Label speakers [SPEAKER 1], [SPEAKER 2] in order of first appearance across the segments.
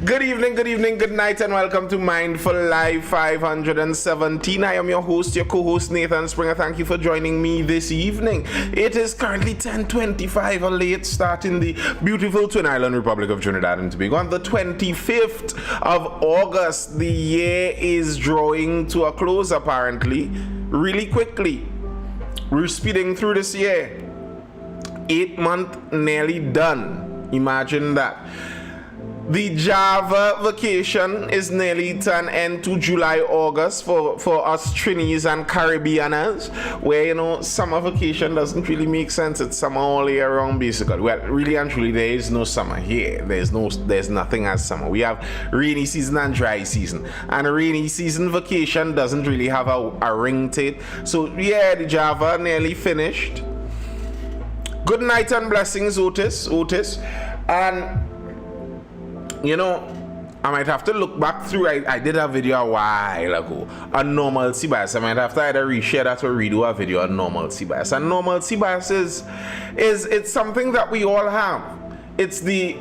[SPEAKER 1] Good evening, good night, and welcome to Mindful Live 517. I am your host, your co-host, Nathan Springer. Thank you for joining me this evening. It is currently 10:25, a late start in the beautiful Twin Island Republic of Trinidad and Tobago. On the 25th of August, the year is drawing to a close, apparently, really quickly. We're speeding through this year. 8 months nearly done. Imagine that. The Java vacation is nearly to an end to July, August for us Trinis and Caribbeaners, where, summer vacation doesn't really make sense. It's summer all year round, basically. Well, really and truly, there is no summer here. There's nothing as summer. We have rainy season and dry season. And a rainy season vacation doesn't really have a ring to it. So, yeah, the Java nearly finished. Good night and blessings, Otis. And I might have to look back through. I did a video a while ago on normalcy bias. I might have to either reshare that or redo a video on normalcy bias. And normalcy bias is it's something that we all have. It's the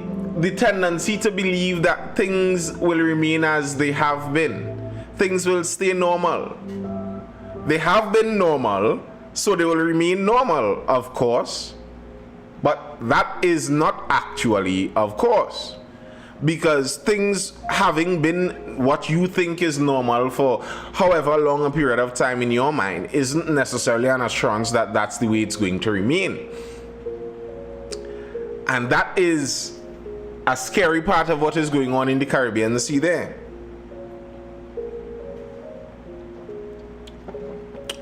[SPEAKER 1] tendency to believe that things will remain as they have been. Things will stay normal. They have been normal, so they will remain normal, of course. But that is not actually, of course. Because things having been what you think is normal for however long a period of time in your mind isn't necessarily an assurance that that's the way it's going to remain. And that is a scary part of what is going on in the Caribbean Sea there.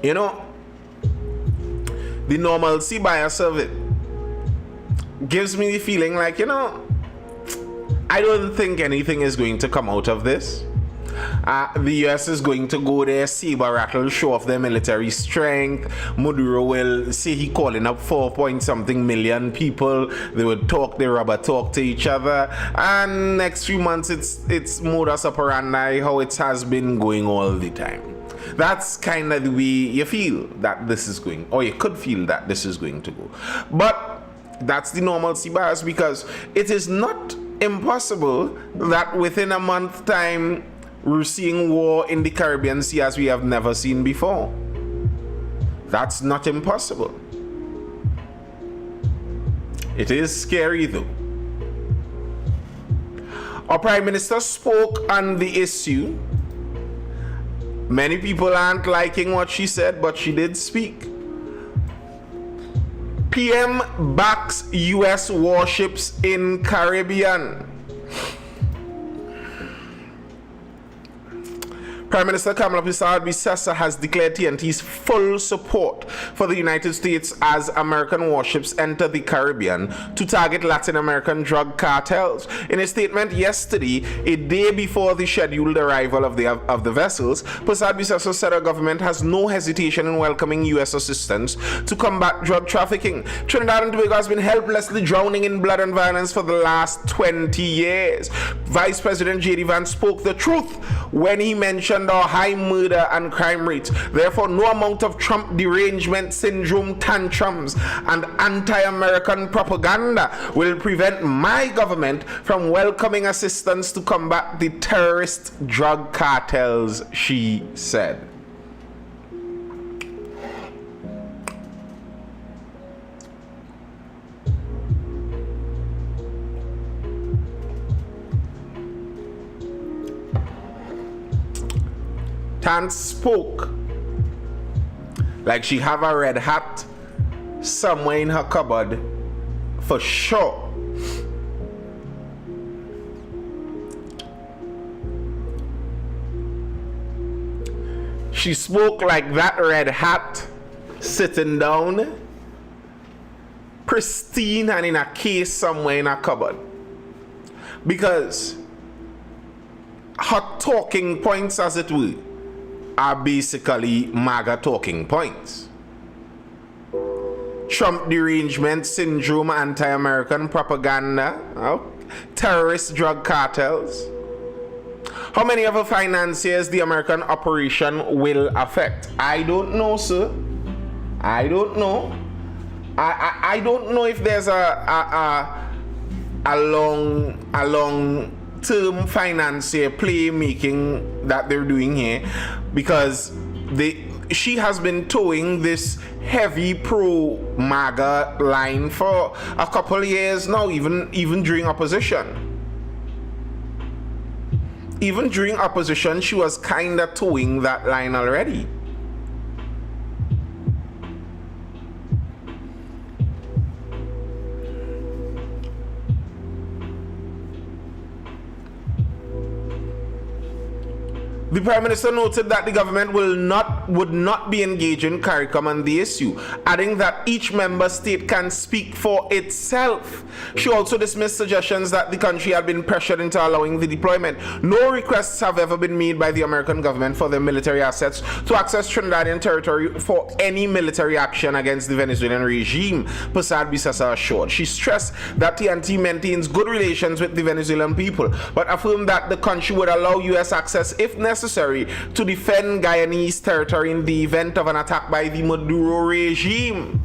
[SPEAKER 1] The normalcy bias of it gives me the feeling like, I don't think anything is going to come out of this. The US is going to go there, saber rattle, show off their military strength. Maduro will say he calling up 4-point-something million people. They would talk, they rubber talk to each other. And next few months, it's modus operandi, how it has been going all the time. That's kind of the way you feel that this is going, or you could feel that this is going to go. But that's the normalcy bias, because it is not impossible that within a month time we're seeing war in the Caribbean Sea as we have never seen before. That's not impossible. It is scary though. Our Prime Minister spoke on the issue. Many people aren't liking what she said, but she did speak. PM backs US warships in Caribbean. Prime Minister Kamala Bissassa has declared TNT's full support for the United States as American warships enter the Caribbean to target Latin American drug cartels. In a statement yesterday, a day before the scheduled arrival of the vessels, Bissassa said our government has no hesitation in welcoming U.S. assistance to combat drug trafficking. Trinidad and Tobago has been helplessly drowning in blood and violence for the last 20 years. Vice President J.D. Vance spoke the truth when he mentioned our high murder and crime rates. Therefore, no amount of Trump derangement syndrome tantrums and anti-American propaganda will prevent my government from welcoming assistance to combat the terrorist drug cartels, she said. Tan spoke like she have a red hat somewhere in her cupboard for sure. She spoke like that red hat sitting down, pristine and in a case somewhere in her cupboard. Because her talking points, as it were, are basically MAGA talking points. Trump derangement syndrome, anti-American propaganda, terrorist drug cartels. How many of the financiers the American operation will affect? I don't know, sir. I don't know. I don't know if there's a long term financier play making that they're doing here, because she has been towing this heavy pro MAGA line for a couple of years now, even during opposition. Even during opposition, she was kind of towing that line already. The Prime Minister noted that the government would not be engaging CARICOM on the issue, adding that each member state can speak for itself. She also dismissed suggestions that the country had been pressured into allowing the deployment. No requests have ever been made by the American government for their military assets to access Trinidadian territory for any military action against the Venezuelan regime, Prasad Bisasa assured. She stressed that TNT maintains good relations with the Venezuelan people, but affirmed that the country would allow U.S. access if necessary to defend Guyanese territory in the event of an attack by the Maduro regime.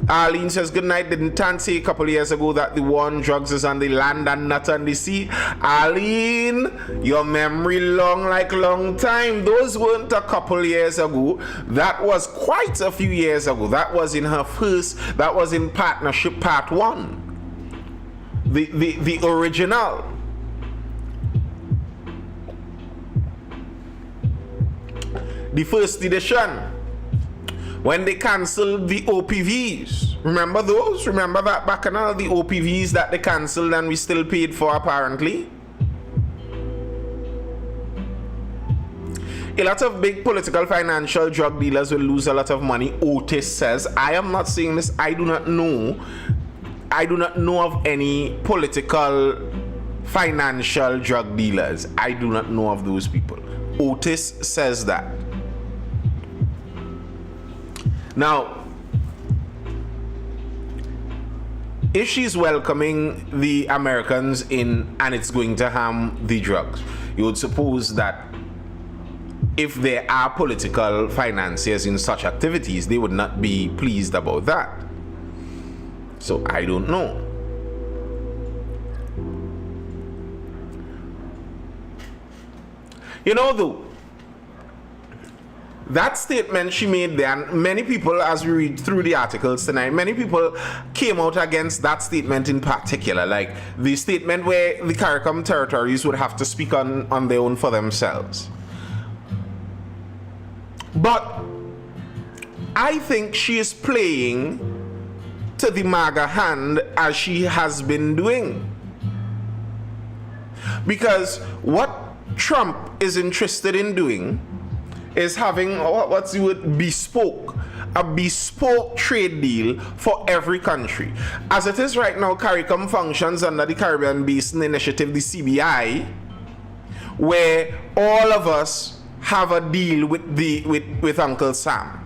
[SPEAKER 1] Arlene says, good night. Didn't Tan say a couple of years ago that the war on drugs is on the land and not on the sea? Arlene, your memory long time. Those weren't a couple of years ago. That was quite a few years ago. That was in Partnership Part 1. The original. The first edition, when they cancelled the OPVs. Remember those? Remember that bacchanal, the OPVs that they cancelled and we still paid for apparently? A lot of big political financial drug dealers will lose a lot of money, Otis says. I am not saying this. I do not know of any political financial drug dealers. I do not know of those people. Otis says that. Now, if she's welcoming the Americans in and it's going to harm the drugs, you would suppose that if there are political financiers in such activities, they would not be pleased about that. So I don't know. You know, though, that statement she made then, many people, as we read through the articles tonight, many people came out against that statement in particular, like the statement where the CARICOM territories would have to speak on their own for themselves. But I think she is playing to the MAGA hand as she has been doing. Because what Trump is interested in doing is having what's the word, a bespoke trade deal for every country. As it is right now, CARICOM functions under the Caribbean Basin Initiative, the CBI, where all of us have a deal with Uncle Sam.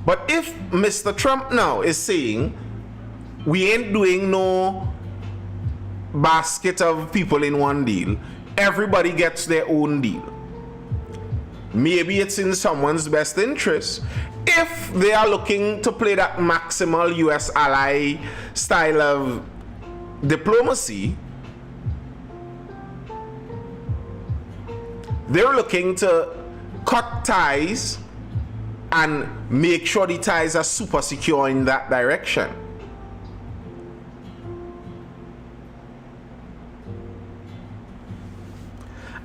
[SPEAKER 1] But if Mr. Trump now is saying we ain't doing no basket of people in one deal, everybody gets their own deal. Maybe it's in someone's best interest if they are looking to play that maximal US ally style of diplomacy. They're looking to cut ties and make sure the ties are super secure in that direction.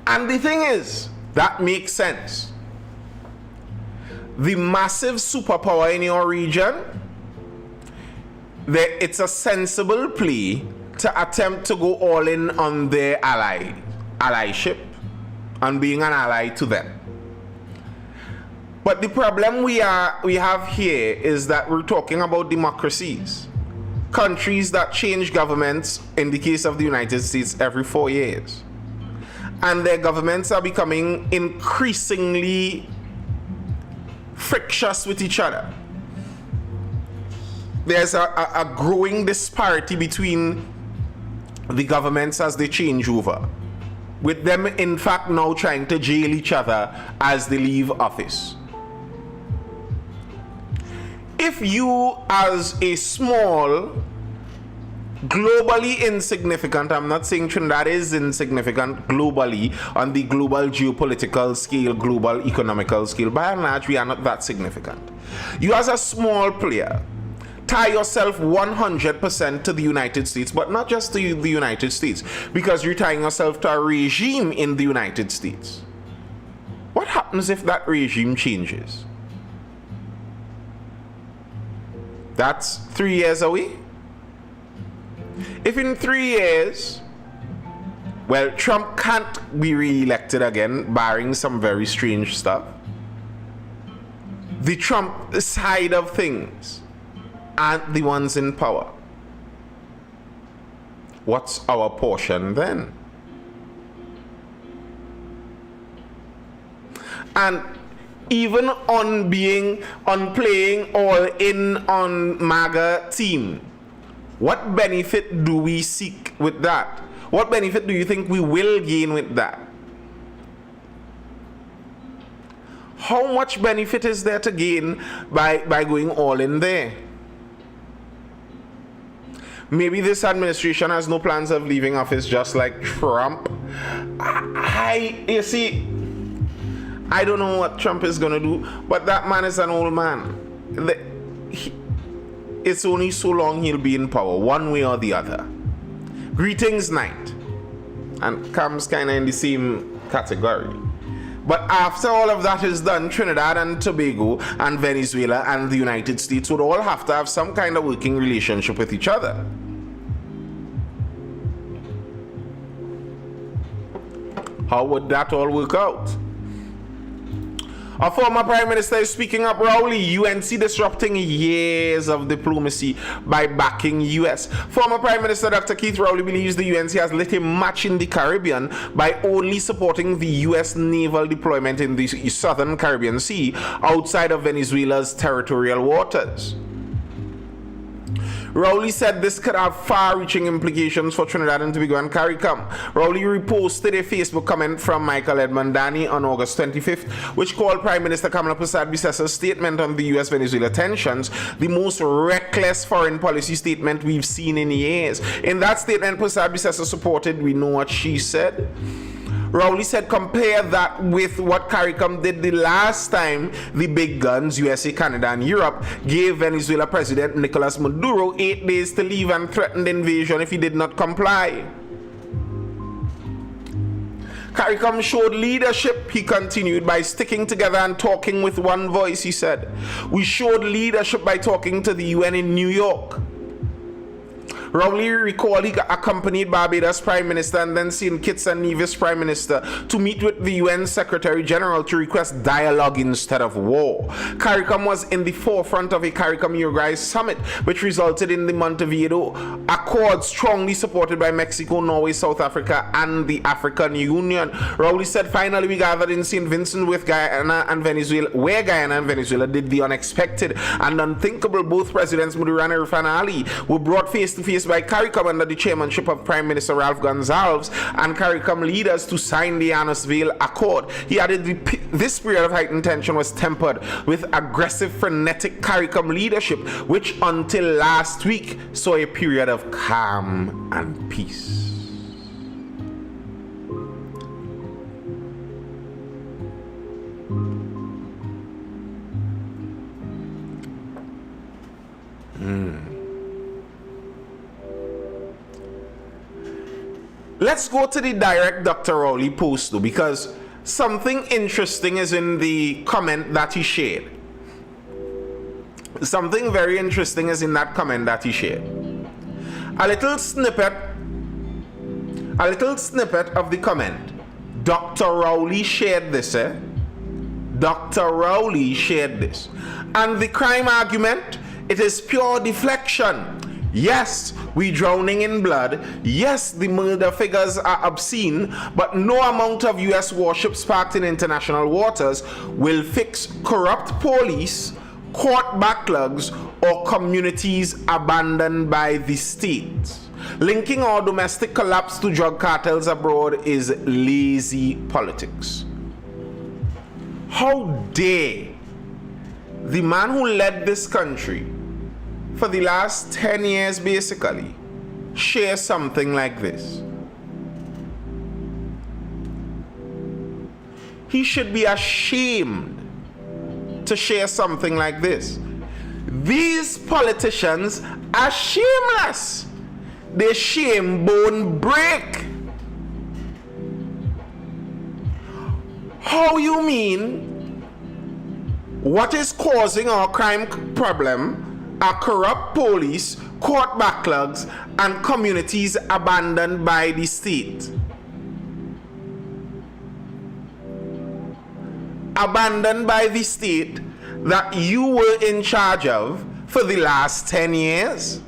[SPEAKER 1] And the thing is, that makes sense. The massive superpower in your region, it's a sensible play to attempt to go all in on their allyship and being an ally to them. But the problem we have here is that we're talking about democracies. Countries that change governments, in the case of the United States, every 4 years. And their governments are becoming increasingly frictious with each other. There's a growing disparity between the governments as they change over, with them in fact now trying to jail each other as they leave office. If you, as a small globally insignificant. I'm not saying Trinidad is insignificant globally on the global geopolitical scale, global economical scale. By and large, we are not that significant. You as a small player, tie yourself 100% to the United States, but not just to the United States, because you're tying yourself to a regime in the United States. What happens if that regime changes? That's 3 years away. If in 3 years, well, Trump can't be re-elected again, barring some very strange stuff, the Trump side of things aren't the ones in power, what's our portion then? And even on playing all in on MAGA team, what benefit do we seek with that? What benefit do you think we will gain with that? How much benefit is there to gain by going all in there? Maybe this administration has no plans of leaving office, just like Trump. You see, I don't know what Trump is going to do, but that man is an old man. It's only so long he'll be in power, one way or the other. Greetings night, and comes kind of in the same category. But after all of that is done, Trinidad and Tobago and Venezuela and the United States would all have to have some kind of working relationship with each other. How would that all work out? Our former Prime Minister is speaking up. Rowley, UNC disrupting years of diplomacy by backing US. Former Prime Minister Dr. Keith Rowley believes the UNC has lit a match in the Caribbean by only supporting the US naval deployment in the southern Caribbean Sea outside of Venezuela's territorial waters. Rowley said this could have far-reaching implications for Trinidad and Tobago and CARICOM. Rowley reposted a Facebook comment from Michael Edmund Dani on August 25th, which called Prime Minister Kamala Persad-Bissessa's statement on the US-Venezuela tensions the most reckless foreign policy statement we've seen in years. In that statement, Persad-Bissessa supported, we know what she said. Rowley said, compare that with what CARICOM did the last time the big guns, USA, Canada, and Europe, gave Venezuela President Nicolas Maduro 8 days to leave and threatened invasion if he did not comply. CARICOM showed leadership, he continued, by sticking together and talking with one voice, he said. We showed leadership by talking to the UN in New York. Rowley recalled he accompanied Barbados Prime Minister and then St. Kitts and Nevis Prime Minister to meet with the UN Secretary General to request dialogue instead of war. CARICOM was in the forefront of a CARICOM Uruguay summit, which resulted in the Montevideo Accord, strongly supported by Mexico, Norway, South Africa, and the African Union. Rowley said, finally we gathered in St. Vincent with Guyana and Venezuela, where Guyana and Venezuela did the unexpected and unthinkable. Both Presidents Maduro and Irfan Ali were brought face to face by CARICOM under the chairmanship of Prime Minister Ralph Gonsalves and CARICOM leaders to sign the Annisvale Accord. He added this period of heightened tension was tempered with aggressive, frenetic CARICOM leadership, which until last week saw a period of calm and peace. Let's go to the direct Dr. Rowley post though, because something interesting is in the comment that he shared. Something very interesting is in that comment that he shared. A little snippet of the comment. Dr. Rowley shared this, Dr. Rowley shared this. And the crime argument, it is pure deflection. Yes, we drowning in blood. Yes, the murder figures are obscene, but no amount of US warships parked in international waters will fix corrupt police, court backlogs, or communities abandoned by the state. Linking our domestic collapse to drug cartels abroad is lazy politics. How dare the man who led this country for the last 10 years basically share something like this? He should be ashamed to share something like this. These politicians are shameless. Their shame bone break. How you mean what is causing our crime problem are corrupt police, court backlogs, and communities abandoned by the state? Abandoned by the state that you were in charge of for the last 10 years?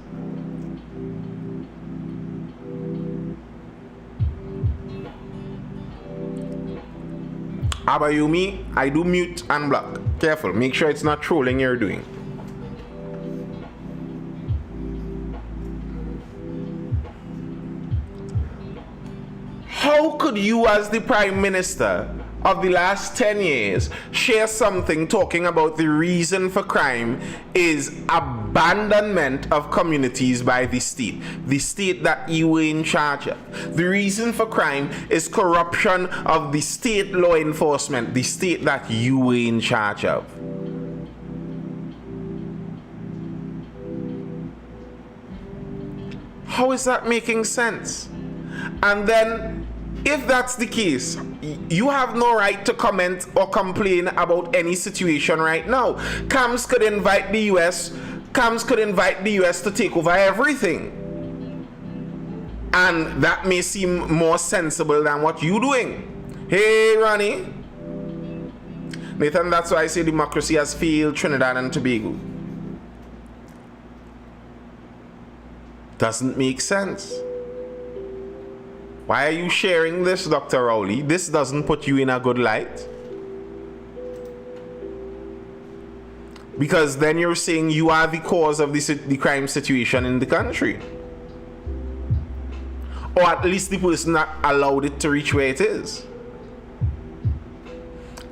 [SPEAKER 1] How about you, me? I do mute and block. Careful, make sure it's not trolling you're doing. How could you, as the Prime Minister of the last 10 years, share something talking about the reason for crime is abandonment of communities by the state that you were in charge of? The reason for crime is corruption of the state law enforcement, the state that you were in charge of. How is that making sense? And then, if that's the case, you have no right to comment or complain about any situation right now. Camps could invite the US to take over everything. And that may seem more sensible than what you're doing. Hey, Ronnie. Nathan, that's why I say democracy has failed Trinidad and Tobago. Doesn't make sense. Why are you sharing this, Dr. Rowley? This doesn't put you in a good light. Because then you're saying you are the cause of the crime situation in the country. Or at least the person that allowed it to reach where it is.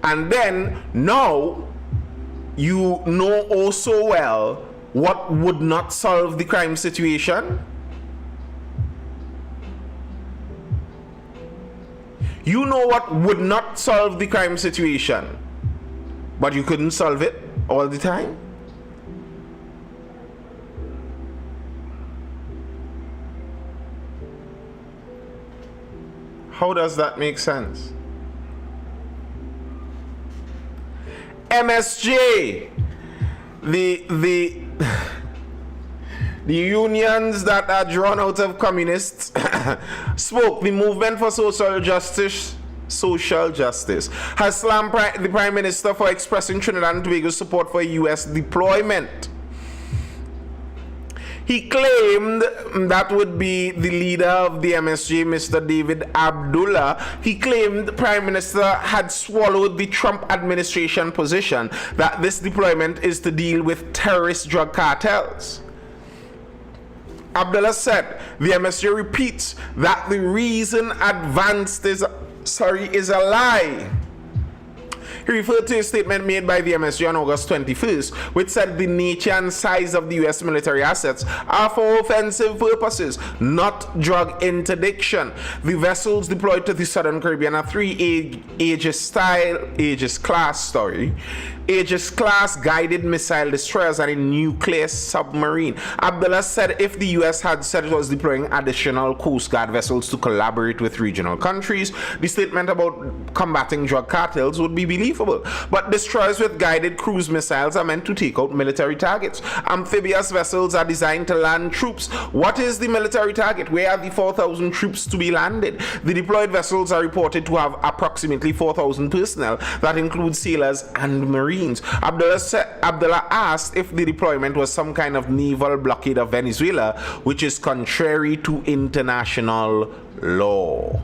[SPEAKER 1] And then, now, you know oh so well what would not solve the crime situation. You know what would not solve the crime situation, but you couldn't solve it all the time? How does that make sense? MSJ, the unions that are drawn out of communists spoke. The movement for social justice has slammed the Prime Minister for expressing Trinidad and Tobago's support for US deployment. He claimed that would be the leader of the MSJ, Mr. David Abdullah. He claimed the Prime Minister had swallowed the Trump administration position that this deployment is to deal with terrorist drug cartels. Abdullah said the MSJ repeats that the reason advanced is a lie. He referred to a statement made by the MSJ on August 21st, which said the nature and size of the US military assets are for offensive purposes, not drug interdiction. The vessels deployed to the Southern Caribbean are three Aegis class guided missile destroyers and a nuclear submarine. Abdullah said if the US had said it was deploying additional Coast Guard vessels to collaborate with regional countries, the statement about combating drug cartels would be believable. But destroyers with guided cruise missiles are meant to take out military targets. Amphibious vessels are designed to land troops. What is the military target? Where are the 4,000 troops to be landed? The deployed vessels are reported to have approximately 4,000 personnel. That includes sailors and marines. Abdullah asked if the deployment was some kind of naval blockade of Venezuela, which is contrary to international law.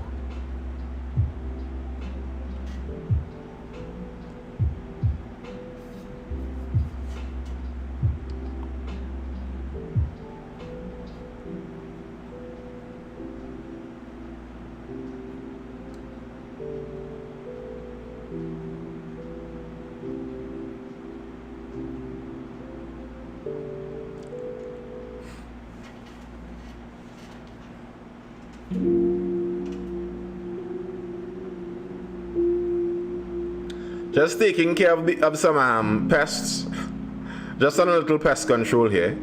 [SPEAKER 1] Just taking care of some pests. Just on a little pest control here.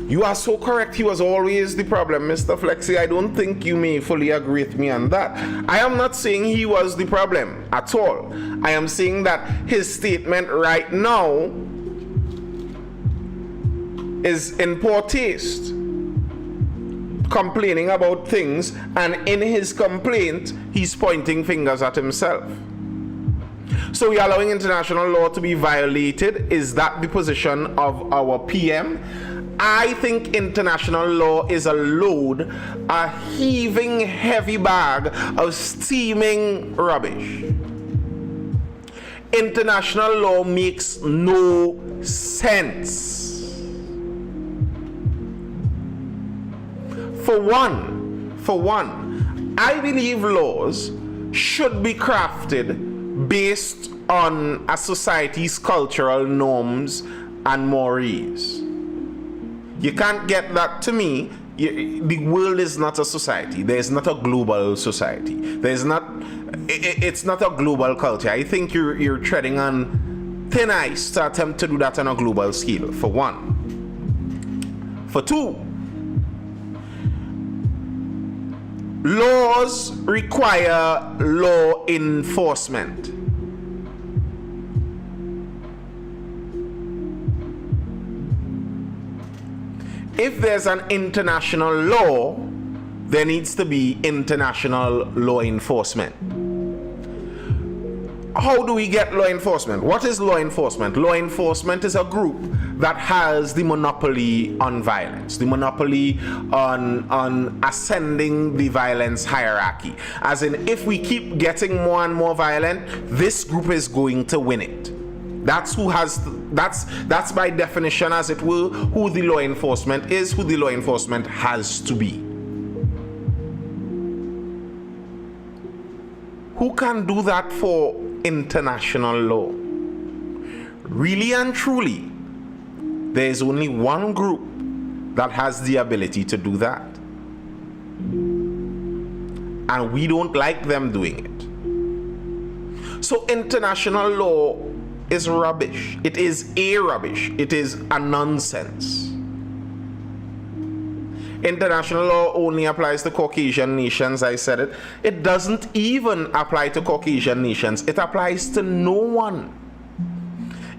[SPEAKER 1] You are so correct. He was always the problem, Mr. Flexi. I don't think you may fully agree with me on that. I am not saying he was the problem at all. I am saying that his statement right now is in poor taste. Complaining about things, and in his complaint, he's pointing fingers at himself. So we are allowing international law to be violated. Is that the position of our PM? I think international law is a load, a heaving heavy bag of steaming rubbish. International law makes no sense. For one, I believe laws should be crafted based on a society's cultural norms and mores. You can't get that to me. The world is not a society. There is not a global society. It's not a global culture. I think you're treading on thin ice to attempt to do that on a global scale, for one. For two, laws require law enforcement. If there's an international law, there needs to be international law enforcement. How do we get law enforcement? What is law enforcement? Law enforcement is a group that has the monopoly on violence, the monopoly on ascending the violence hierarchy. As in, if we keep getting more and more violent, this group is going to win it. That's by definition, as it were, who the law enforcement is, who the law enforcement has to be. Who can do that for international law? Really and truly, there is only one group that has the ability to do that. And we don't like them doing it. So international law is rubbish. It is a rubbish. It is a nonsense. International law only applies to Caucasian nations. I said it. It doesn't even apply to Caucasian nations. It applies to no one.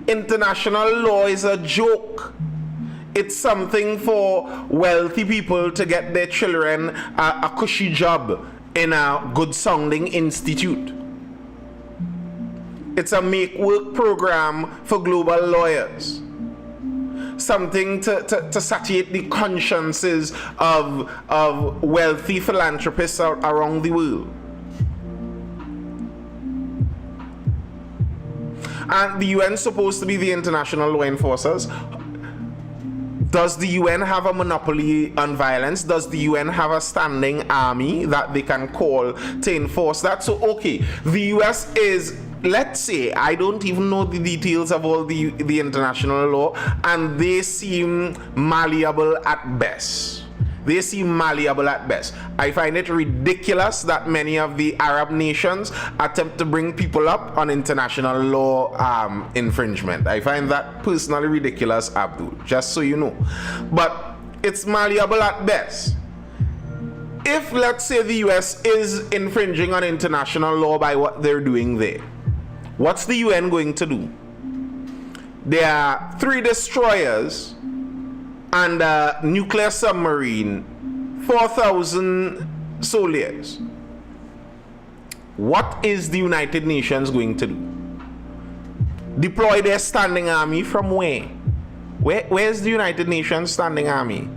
[SPEAKER 1] International law is a joke. It's something for wealthy people to get their children a cushy job in a good sounding institute. It's a make-work program for global lawyers. Something to satiate the consciences of wealthy philanthropists around the world. And the UN is supposed to be the international law enforcers. Does the UN have a monopoly on violence? Does the UN have a standing army that they can call to enforce that? So, okay, the US is, let's say, I don't even know the details of all the international law, and they seem malleable at best. They seem malleable at best. I find it ridiculous that many of the Arab nations attempt to bring people up on international law infringement. I find that personally ridiculous, Abdul, just so you know. But it's malleable at best. If, let's say, the US is infringing on international law by what they're doing there, what's the UN going to do? There are 3 destroyers and a nuclear submarine, 4,000 soldiers. What is the United Nations going to do? Deploy their standing army from where? Where's the United Nations standing army?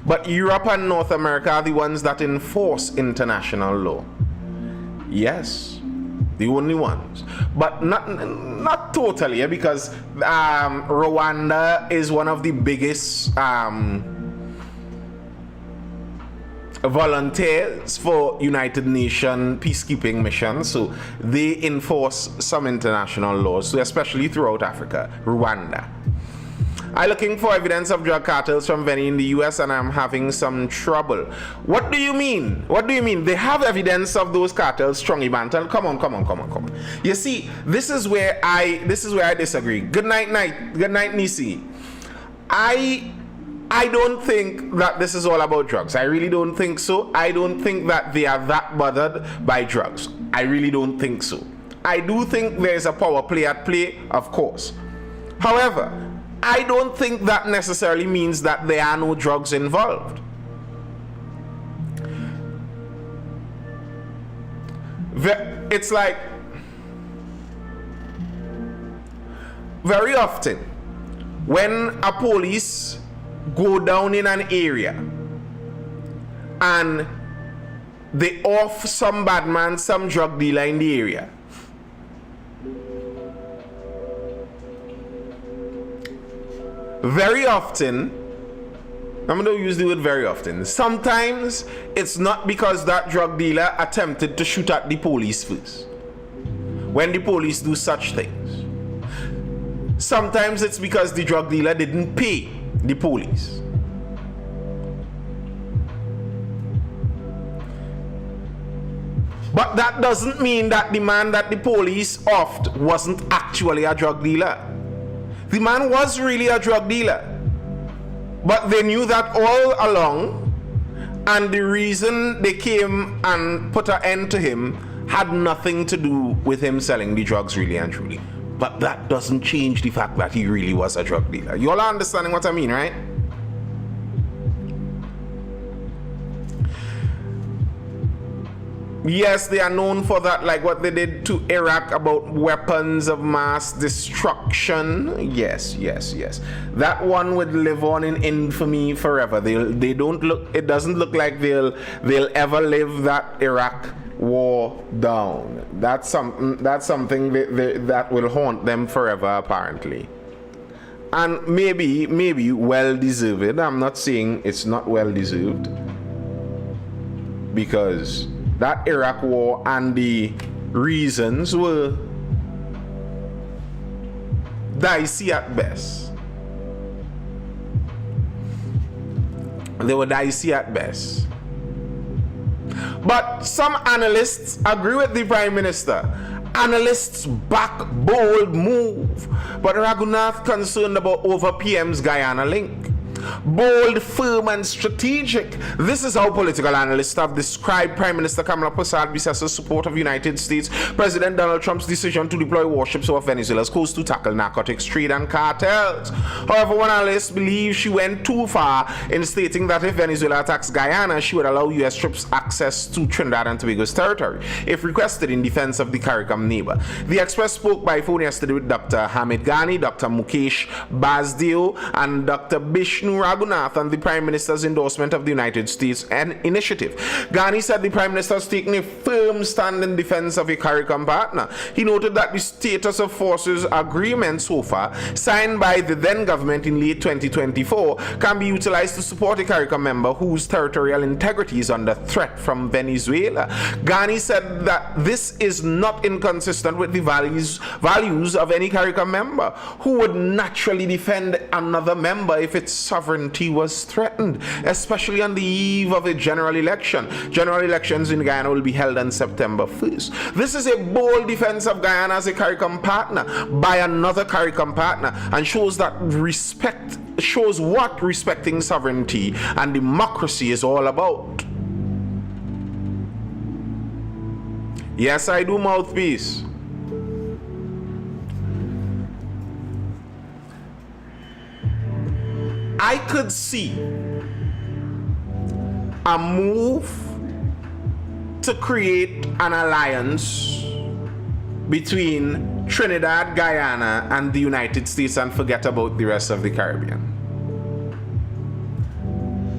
[SPEAKER 1] But Europe and North America are the ones that enforce international law. Yes, the only ones, but not totally, because Rwanda is one of the biggest volunteers for United Nations peacekeeping missions, so they enforce some international laws, so especially throughout Africa. Rwanda. I'm looking for evidence of drug cartels from Veni in the US and I'm having some trouble. What do you mean? What do you mean? They have evidence of those cartels strongly bantal. Come on. You see, this is where I disagree. Good night, Nisi. I don't think that this is all about drugs. I really don't think so. I don't think that they are that bothered by drugs. I really don't think so. I do think there's a power play at play, of course. However, I don't think that necessarily means that there are no drugs involved. It's like, very often, when a police go down in an area and they off some bad man, some drug dealer in the area, very often, I'm going to use the word very often, sometimes it's not because that drug dealer attempted to shoot at the police first when the police do such things. Sometimes it's because the drug dealer didn't pay the police. But that doesn't mean that the man that the police offed wasn't actually a drug dealer. The man was really a drug dealer. But they knew that all along, and the reason they came and put an end to him had nothing to do with him selling the drugs really and truly. But that doesn't change the fact that he really was a drug dealer. You all are understanding what I mean, right? Yes, they are known for that, like what they did to Iraq about weapons of mass destruction. Yes. That one would live on in infamy forever. They don't look. It doesn't look like they'll ever live that Iraq war down. That's something that will haunt them forever, apparently. And maybe well deserved. I'm not saying it's not well deserved, because that Iraq war and the reasons were dicey at best. They were dicey at best. But some analysts agree with the Prime Minister. Analysts back bold move. But Raghunath concerned about over PM's Guyana link. Bold, firm and strategic. This is how political analysts have described Prime Minister Kamala Persad-Bissessa's support of United States President Donald Trump's decision to deploy warships off Venezuela's coast to tackle narcotics trade and cartels. However, one analyst believes she went too far in stating that if Venezuela attacks Guyana, she would allow U.S. troops access to Trinidad and Tobago's territory, if requested in defense of the CARICOM neighbor. The Express spoke by phone yesterday with Dr. Hamid Ghani, Dr. Mukesh Basdeo, and Dr. Bishnu Raghunath on the Prime Minister's endorsement of the United States initiative. Ghani said the Prime Minister has taken a firm stand in defense of a CARICOM partner. He noted that the status of forces agreement so far, signed by the then government in late 2024, can be utilized to support a CARICOM member whose territorial integrity is under threat from Venezuela. Ghani said that this is not inconsistent with the values of any CARICOM member, who would naturally defend another member if its sovereignty was threatened, especially on the eve of a general election. General elections in Guyana will be held on September 1st. This is a bold defense of Guyana as a CARICOM partner by another CARICOM partner, and shows what respecting sovereignty and democracy is all about. Yes, I do, mouthpiece. I could see a move to create an alliance between Trinidad, Guyana, and the United States and forget about the rest of the Caribbean.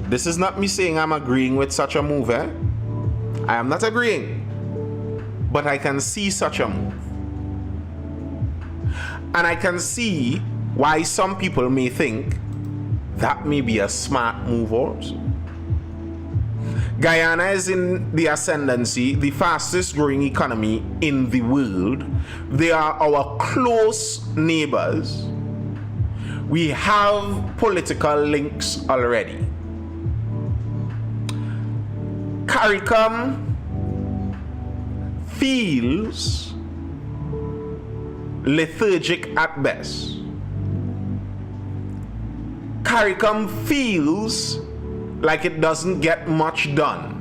[SPEAKER 1] This is not me saying I'm agreeing with such a move, I am not agreeing. But I can see such a move. And I can see why some people may think that may be a smart move also. Guyana is in the ascendancy, the fastest growing economy in the world. They are our close neighbors. We have political links already. CARICOM feels lethargic at best. CARICOM feels like it doesn't get much done.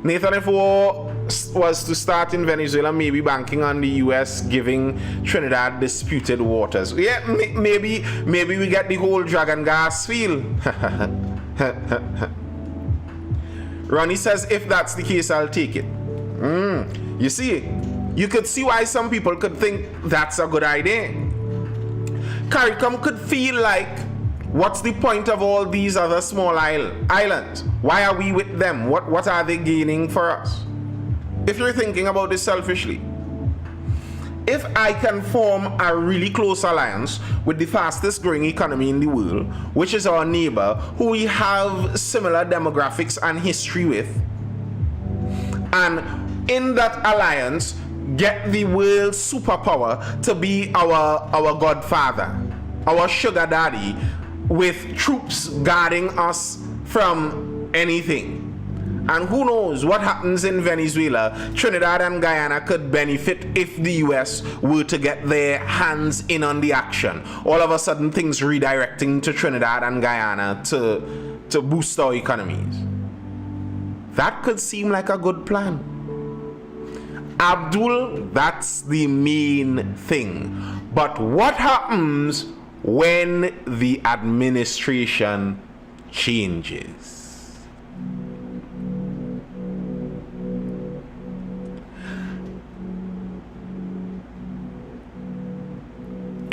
[SPEAKER 1] Nathan, if war was to start in Venezuela, maybe banking on the US giving Trinidad disputed waters. Yeah, maybe we get the whole dragon gas feel. Ronnie says, if that's the case, I'll take it. You see, you could see why some people could think that's a good idea. CARICOM could feel like, what's the point of all these other small islands? Why are we with them? What are they gaining for us? If you're thinking about this selfishly, if I can form a really close alliance with the fastest growing economy in the world, which is our neighbor, who we have similar demographics and history with, and in that alliance, get the world's superpower to be our godfather, our sugar daddy, with troops guarding us from anything. And who knows what happens in Venezuela? Trinidad and Guyana could benefit if the US were to get their hands in on the action. All of a sudden, things redirecting to Trinidad and Guyana to boost our economies. That could seem like a good plan. Abdul, that's the main thing. But what happens when the administration changes?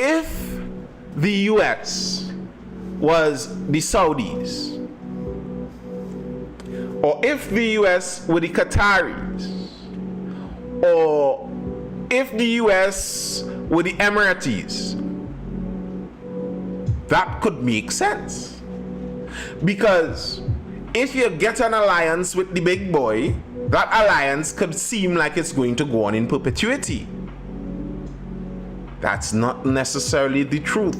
[SPEAKER 1] If the US was the Saudis, or if the US were the Qataris, or if the US were the Emirates, that could make sense. Because if you get an alliance with the big boy, that alliance could seem like it's going to go on in perpetuity. That's not necessarily the truth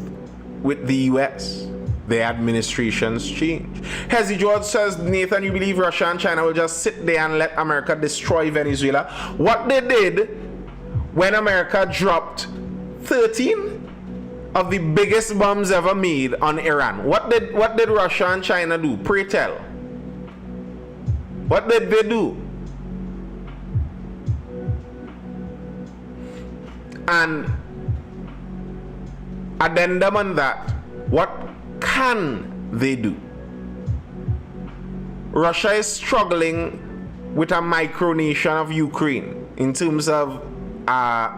[SPEAKER 1] with the US. Their administrations change. Hezzy George says, Nathan, you believe Russia and China will just sit there and let America destroy Venezuela? What they did when America dropped 13 of the biggest bombs ever made on Iran. What did Russia and China do? Pray tell. What did they do? And addendum on that, what can they do? Russia is struggling with a micronation of Ukraine in terms of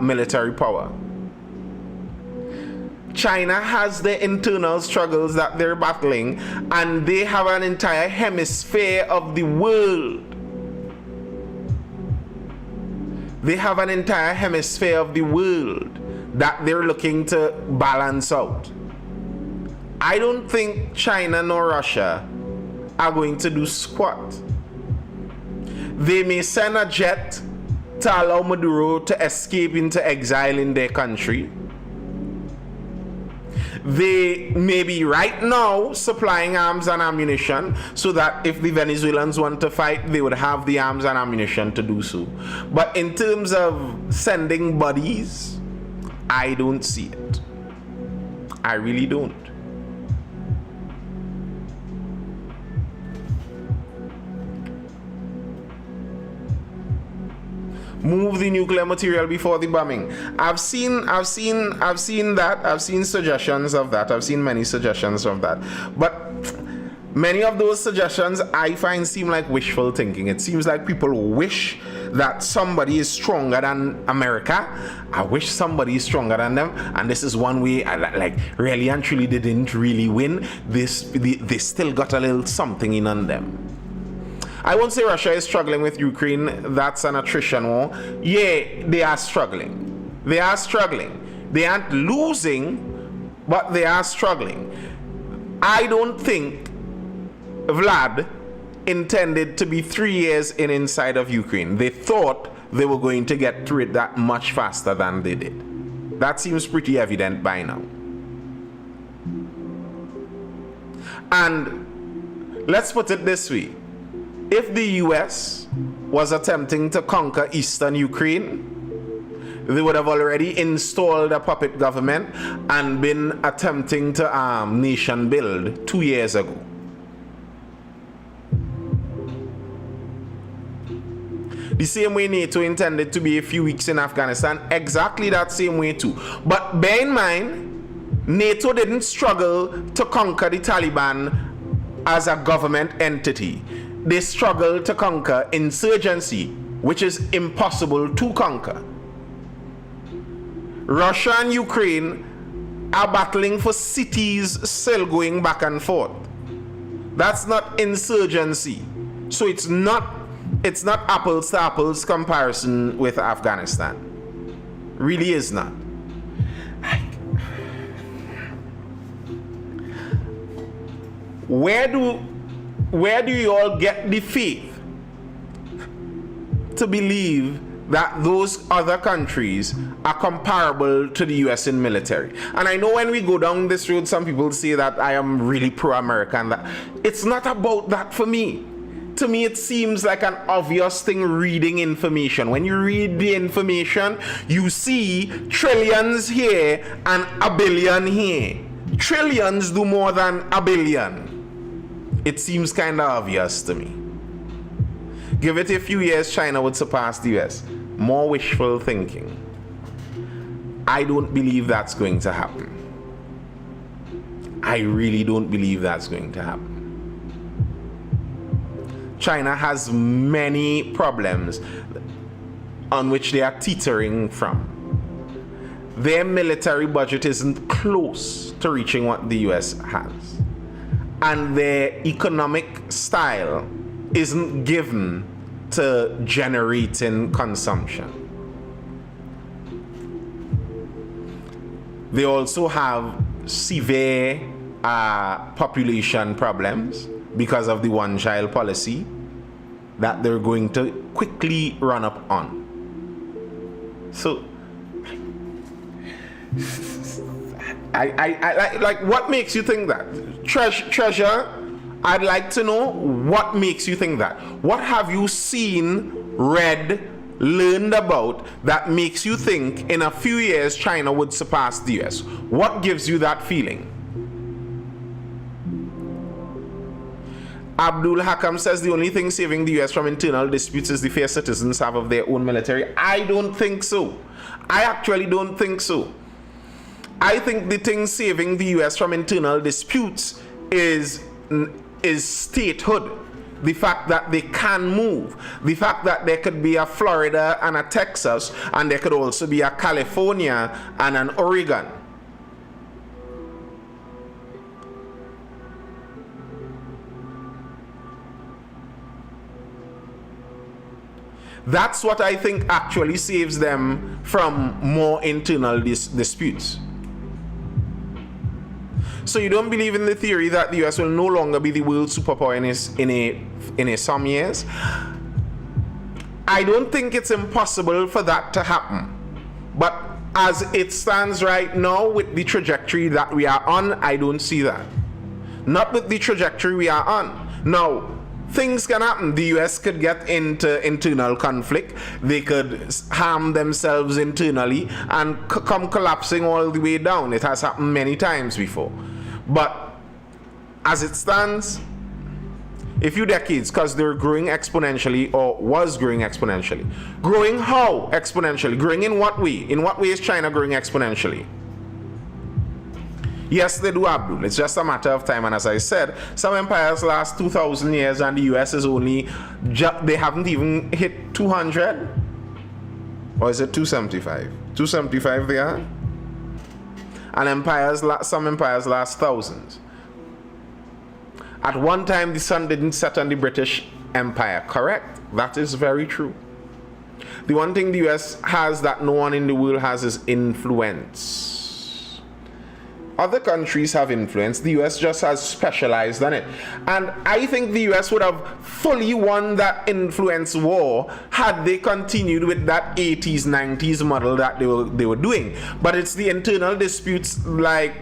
[SPEAKER 1] military power. China has their internal struggles that they're battling, and they have an entire hemisphere of the world. They have an entire hemisphere of the world that they're looking to balance out. I don't think China nor Russia are going to do squat. They may send a jet to allow Maduro to escape into exile in their country. They may be right now supplying arms and ammunition so that if the Venezuelans want to fight, they would have the arms and ammunition to do so. But in terms of sending bodies, I don't see it. I really don't. Move the nuclear material before the bombing. I've seen that. I've seen suggestions of that. I've seen many suggestions of that. But many of those suggestions I find seem like wishful thinking. It seems like people wish that somebody is stronger than America. I wish somebody is stronger than them. And this is one way, like, really and truly, they didn't really win. They still got a little something in on them. I won't say Russia is struggling with Ukraine. That's an attrition war. Yeah, they are struggling. They are struggling. They aren't losing, but they are struggling. I don't think Vlad intended to be 3 years inside of Ukraine. They thought they were going to get through it that much faster than they did. That seems pretty evident by now. And let's put it this way. If the US was attempting to conquer eastern Ukraine, they would have already installed a puppet government and been attempting to nation build 2 years ago. The same way NATO intended to be a few weeks in Afghanistan, exactly that same way too. But bear in mind, NATO didn't struggle to conquer the Taliban as a government entity. They struggled to conquer insurgency, which is impossible to conquer. Russia and Ukraine are battling for cities still going back and forth. That's not insurgency. So it's not apples to apples comparison with Afghanistan. Really is not. Where do you all get the faith to believe that those other countries are comparable to the US in military? And I know when we go down this road, some people say that I am really pro-American. That it's not about that for me. To me, it seems like an obvious thing reading information. When you read the information, you see trillions here and a billion here. Trillions do more than a billion. It seems kind of obvious to me. Give it a few years, China would surpass the US. More wishful thinking. I don't believe that's going to happen. I really don't believe that's going to happen. China has many problems on which they are teetering from. Their military budget isn't close to reaching what the US has. And their economic style isn't given to generating consumption. They also have severe population problems because of the one-child policy that they're going to quickly run up on. So, I like what makes you think that? Treasure, I'd like to know what makes you think that. What have you seen, read, learned about that makes you think in a few years China would surpass the US? What gives you that feeling? Abdul Hakam says the only thing saving the US from internal disputes is the fear citizens have of their own military. I don't think so. I actually don't think so. I think the thing saving the US from internal disputes is statehood. The fact that they can move. The fact that there could be a Florida and a Texas, and there could also be a California and an Oregon. That's what I think actually saves them from more internal disputes. So you don't believe in the theory that the US will no longer be the world superpower in some years? I don't think it's impossible for that to happen. But as it stands right now with the trajectory that we are on, I don't see that. Not with the trajectory we are on. Now, things can happen. The US could get into internal conflict. They could harm themselves internally and come collapsing all the way down. It has happened many times before. But as it stands, a few decades, because they're growing exponentially, or was growing exponentially. Growing how exponentially? Growing in what way? In what way is China growing exponentially? Yes, they do, Abdul. It's just a matter of time. And as I said, some empires last 2,000 years and the US is only, they haven't even hit 200. Or is it 275? 275 they are? And some empires last thousands. At one time, the sun didn't set on the British Empire, correct? That is very true. The one thing the US has that no one in the world has is influence. Other countries have influence. The US just has specialized on it. And I think the US would have fully won that influence war had they continued with that 80s, 90s model that they were doing. But it's the internal disputes, like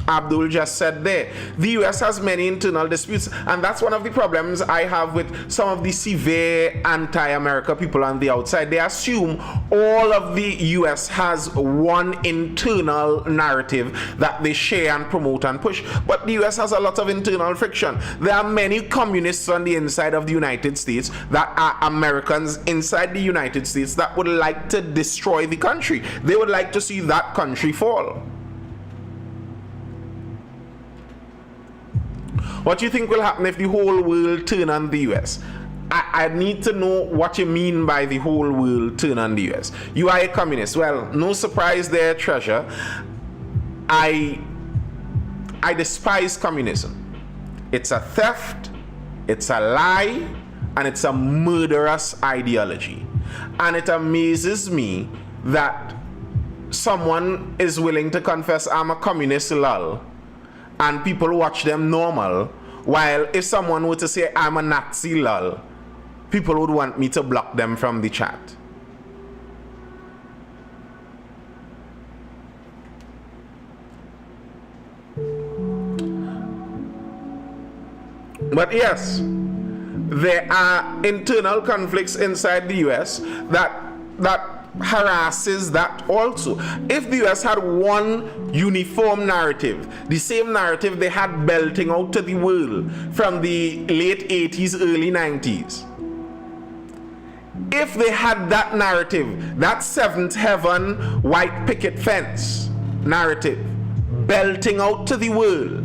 [SPEAKER 1] Abdul just said there. The US has many internal disputes, and that's one of the problems I have with some of the severe anti-America people on the outside. They assume all of the US has one internal narrative that they share and promote and push, but the US has a lot of internal friction. There are many communists on the inside of the United States that are Americans inside the United States that would like to destroy the country. They would like to see that country fall. What do you think will happen if the whole world turn on the US? I need to know what you mean by the whole world turn on the US. You are a communist. Well, no surprise there, Treasure. I despise communism. It's a theft, it's a lie, and it's a murderous ideology. And it amazes me that someone is willing to confess, I'm a communist, lol, and people watch them normal, while if someone were to say I'm a Nazi, lol, people would want me to block them from the chat. But yes, there are internal conflicts inside the US that harasses that also. If the US had one uniform narrative, the same narrative they had belting out to the world from the late 80s, early 90s, if they had that narrative, that seventh heaven white picket fence narrative belting out to the world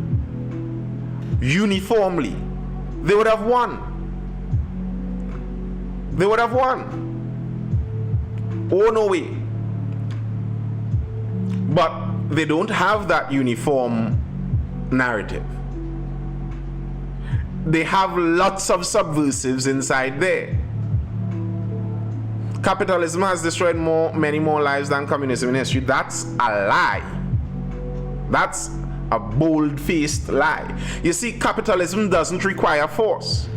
[SPEAKER 1] uniformly, they would have won. They would have won. Oh, no way. But they don't have that uniform narrative. They have lots of subversives inside there. Capitalism has destroyed many more lives than communism in history. That's a lie. That's a bold-faced lie. You see, capitalism doesn't require force.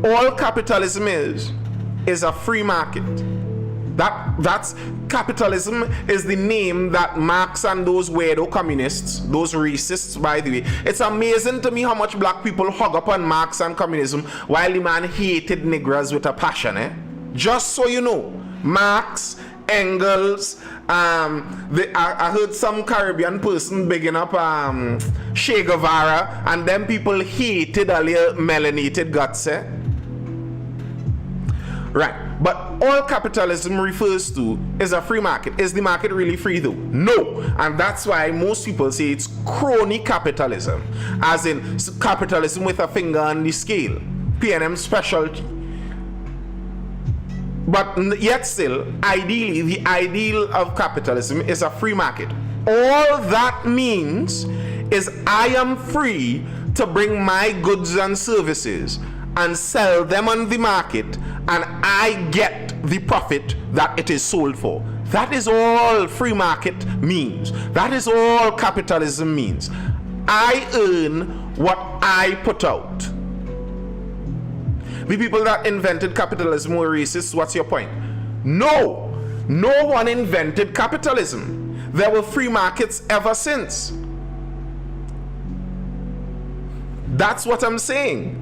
[SPEAKER 1] All capitalism is a free market. That's capitalism is the name that Marx and those weirdo communists, those racists, by the way. It's amazing to me how much black people hug up on Marx and communism while the man hated niggers with a passion, eh? Just so you know, Marx, Engels, I heard some Caribbean person bigging up Che Guevara, and them people hated all your melanated guts, eh? Right. But all capitalism refers to is a free market. Is the market really free though? No. And that's why most people say it's crony capitalism, as in capitalism with a finger on the scale, P&M specialty. But yet still, ideally, the ideal of capitalism is a free market. All that means is I am free to bring my goods and services and sell them on the market, and I get the profit that it is sold for. That is all free market means. That is all capitalism means. I earn what I put out. The people that invented capitalism were racist. What's your point? No one invented capitalism. There were free markets ever since. That's what I'm saying.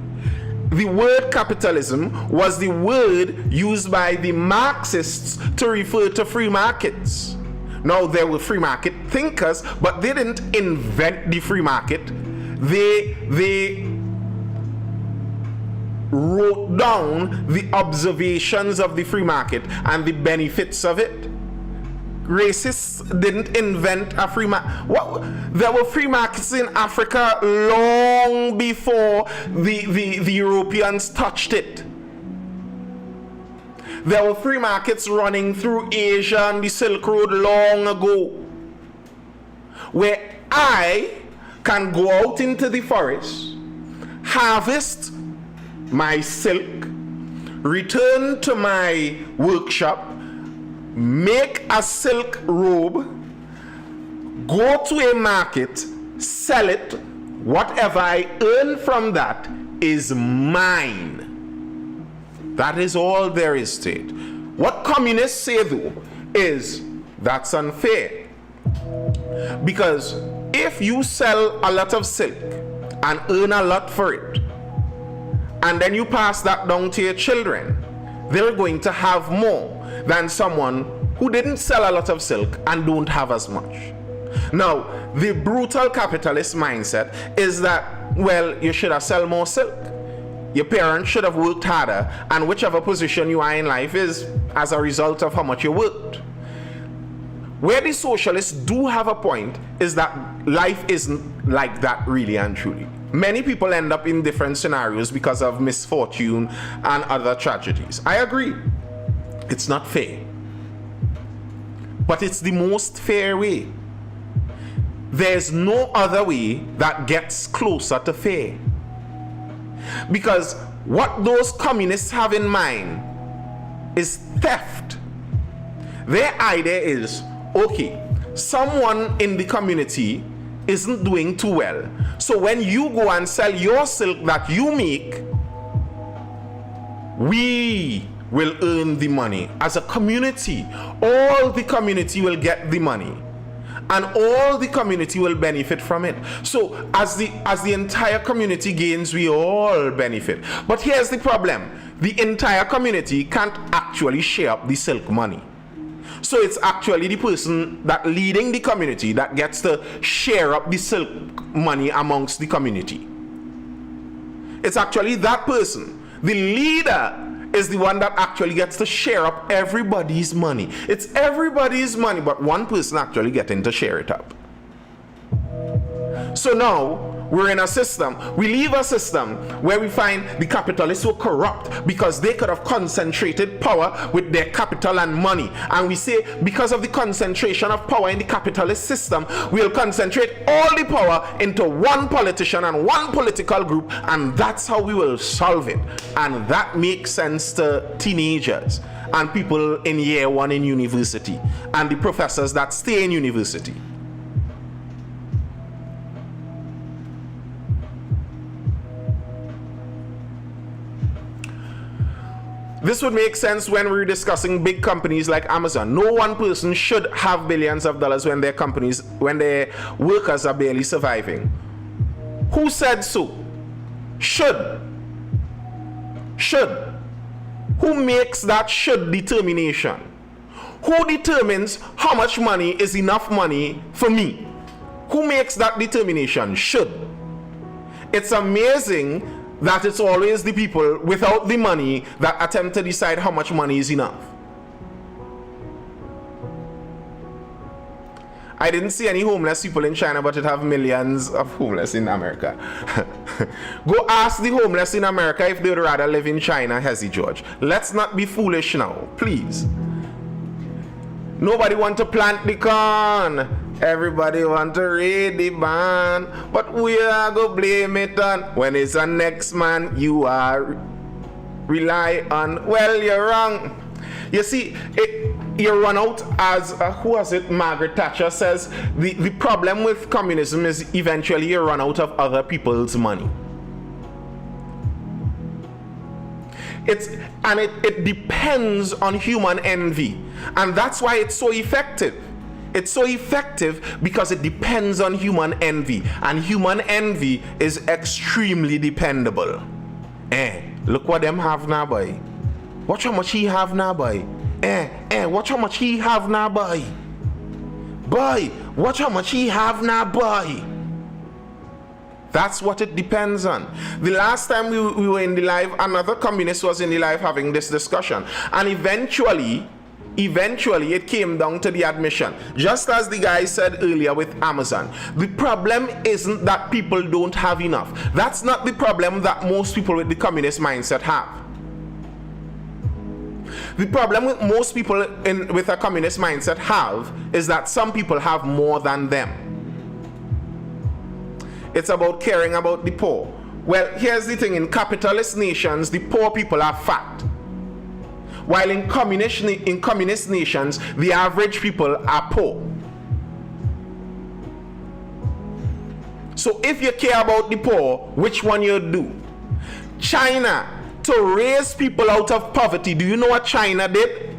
[SPEAKER 1] The word capitalism was the word used by the Marxists to refer to free markets. Now, there were free market thinkers, but they didn't invent the free market. They wrote down the observations of the free market and the benefits of it. Racists didn't invent a free market. There were free markets in Africa long before the Europeans touched it. There were free markets running through Asia and the Silk Road long ago, where I can go out into the forest, harvest my silk, return to my workshop, make a silk robe, go to a market, sell it, whatever I earn from that is mine. That is all there is to it. What communists say though is that's unfair. Because if you sell a lot of silk and earn a lot for it, and then you pass that down to your children, they're going to have more than someone who didn't sell a lot of silk and don't have as much. Now, the brutal capitalist mindset is that, well, you should have sold more silk. Your parents should have worked harder, and whichever position you are in life is as a result of how much you worked. Where the socialists do have a point is that life isn't like that really and truly. Many people end up in different scenarios because of misfortune and other tragedies. I agree. It's not fair. But it's the most fair way. There's no other way that gets closer to fair. Because what those communists have in mind is theft. Their idea is, okay, someone in the community isn't doing too well. So when you go and sell your silk that you make, we will earn the money. As a community, all the community will get the money. And all the community will benefit from it. So as the entire community gains, we all benefit. But here's the problem. The entire community can't actually share up the silk money. So it's actually the person that leading the community that gets to share up the silk money amongst the community. It's actually that person. The leader is the one that actually gets to share up everybody's money. It's everybody's money, but one person actually getting to share it up. So now we're in a system, we leave a system where we find the capitalists were corrupt because they could have concentrated power with their capital and money. And we say because of the concentration of power in the capitalist system, we'll concentrate all the power into one politician and one political group, and that's how we will solve it. And that makes sense to teenagers and people in year one in university and the professors that stay in university. This would make sense when we're discussing big companies like Amazon. No one person should have billions of dollars when their workers are barely surviving. Who said so? Should. Who makes that should determination? Who determines how much money is enough money for me? Who makes that determination? Should. It's amazing that it's always the people without the money that attempt to decide how much money is enough. I didn't see any homeless people in China, but it have millions of homeless in America. Go ask the homeless in America if they'd rather live in China, Hezzy George. Let's not be foolish now, please. Nobody want to plant the corn. Everybody want to read the band, but we are go blame it on when it's a next man you are rely on. Well, you're wrong. You see, you run out as who was it? Margaret Thatcher says the problem with communism is eventually you run out of other people's money. It depends on human envy, and that's why it's so effective. It's so effective because it depends on human envy, and human envy is extremely dependable. Look what them have now, boy. Watch how much he have now, boy. Watch how much he have now, boy. Boy, watch how much he have now, boy. That's what it depends on. The last time we were in the live, another communist was in the live having this discussion, and eventually it came down to the admission, just as the guy said earlier with Amazon. The problem isn't that people don't have enough. That's not the problem that most people with the communist mindset have. The problem with most people with a communist mindset have is that some people have more than them. It's about caring about the poor. Well, here's the thing, in capitalist nations, the poor people are fat. While in communist nations, the average people are poor. So if you care about the poor, which one you do? China, to raise people out of poverty, do you know what China did?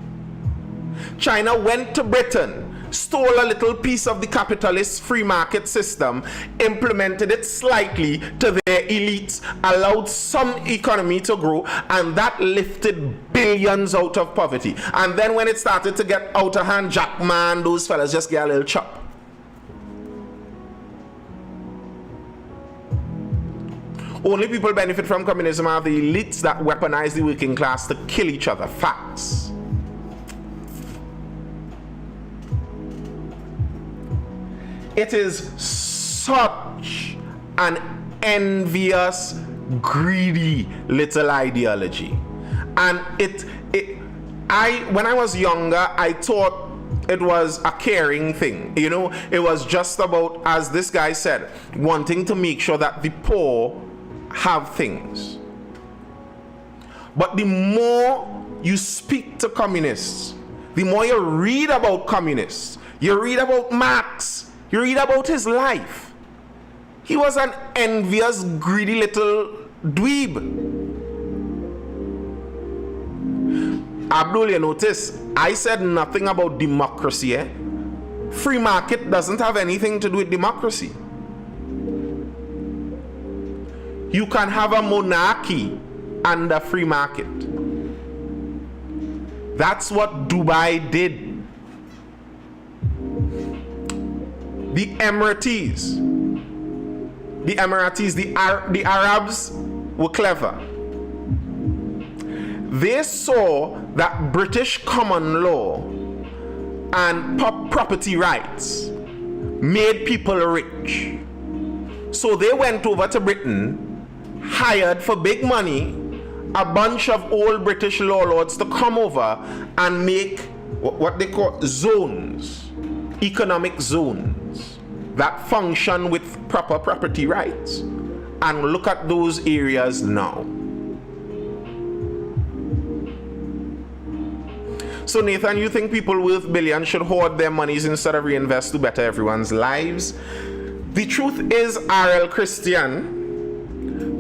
[SPEAKER 1] China went to Britain, stole a little piece of the capitalist free market system, implemented it slightly to their elites, allowed some economy to grow, and that lifted billions out of poverty. And then when it started to get out of hand, Jack Ma and those fellas just get a little chop. Only people benefit from communism are the elites that weaponize the working class to kill each other. Facts. It is such an envious, greedy little ideology. And when I was younger, I thought it was a caring thing. You know, it was just about, as this guy said, wanting to make sure that the poor have things. But the more you speak to communists, the more you read about communists, you read about Marx, you read about his life. He was an envious, greedy little dweeb. Abdul, you notice, I said nothing about democracy. Free market doesn't have anything to do with democracy. You can have a monarchy and a free market. That's what Dubai did. The Emiratis, the Arabs were clever. They saw that British common law and property rights made people rich. So they went over to Britain, hired for big money a bunch of old British law lords to come over and make what they call zones, economic zones that function with proper property rights. And look at those areas now. So Nathan, you think people worth billions should hoard their monies instead of reinvest to better everyone's lives? The truth is, R.L. Christian,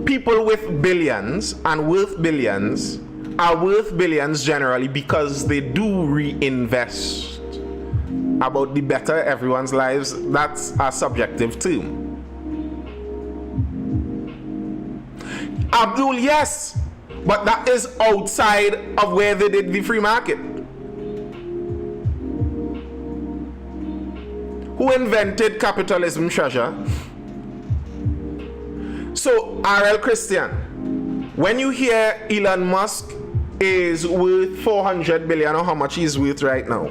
[SPEAKER 1] people with billions and worth billions are worth billions generally because they do reinvest. About the better everyone's lives, that's a subjective term. Abdul, yes, but that is outside of where they did the free market. Who invented capitalism, treasure? So, R.L. Christian, when you hear Elon Musk is worth 400 billion or how much he's worth right now,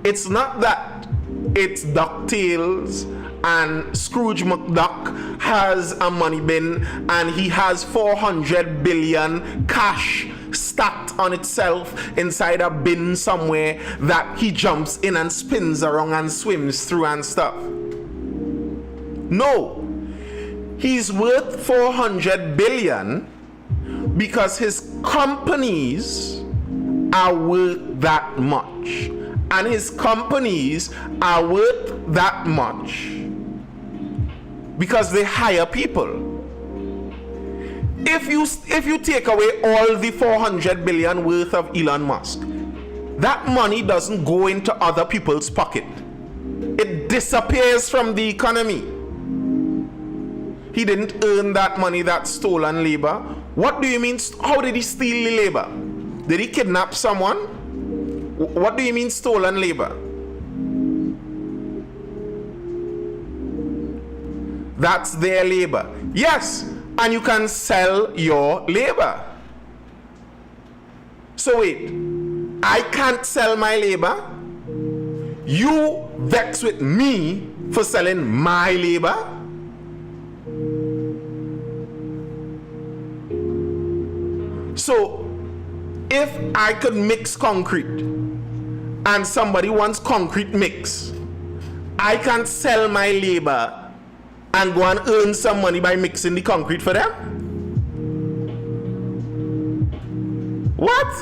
[SPEAKER 1] it's not that it's DuckTales and Scrooge McDuck has a money bin and he has 400 billion cash stacked on itself inside a bin somewhere that he jumps in and spins around and swims through and stuff. No, he's worth 400 billion because his companies are worth that much. And his companies are worth that much because they hire people. If you take away all the 400 billion worth of Elon Musk, that money doesn't go into other people's pocket. It disappears from the economy. He didn't earn that money, that's stolen labor. What do you mean? How did he steal the labor? Did he kidnap someone? What do you mean stolen labor? That's their labor. Yes, and you can sell your labor. So wait, I can't sell my labor? You vex with me for selling my labor? So, if I could mix concrete and somebody wants concrete mix, I can sell my labor and go and earn some money by mixing the concrete for them? What?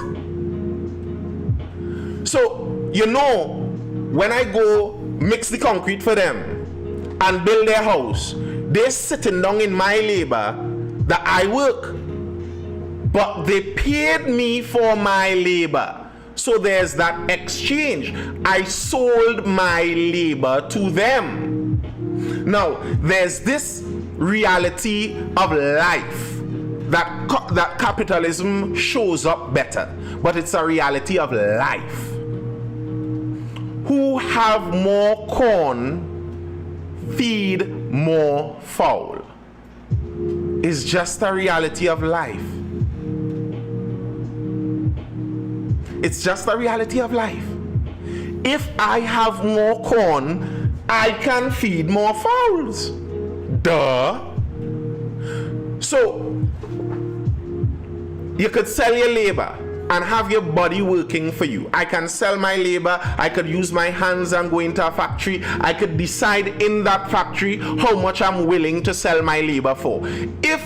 [SPEAKER 1] So, you know, when I go mix the concrete for them and build their house, they're sitting down in my labor that I work, but they paid me for my labor. So there's that exchange. I sold my labor to them. Now, there's this reality of life that capitalism shows up better, but it's a reality of life. Who have more corn feed more fowl. It's just a reality of life. It's just a reality of life. If I have more corn, I can feed more fowls. Duh. So, you could sell your labor and have your body working for you. I can sell my labor, I could use my hands and go into a factory. I could decide in that factory how much I'm willing to sell my labor for. If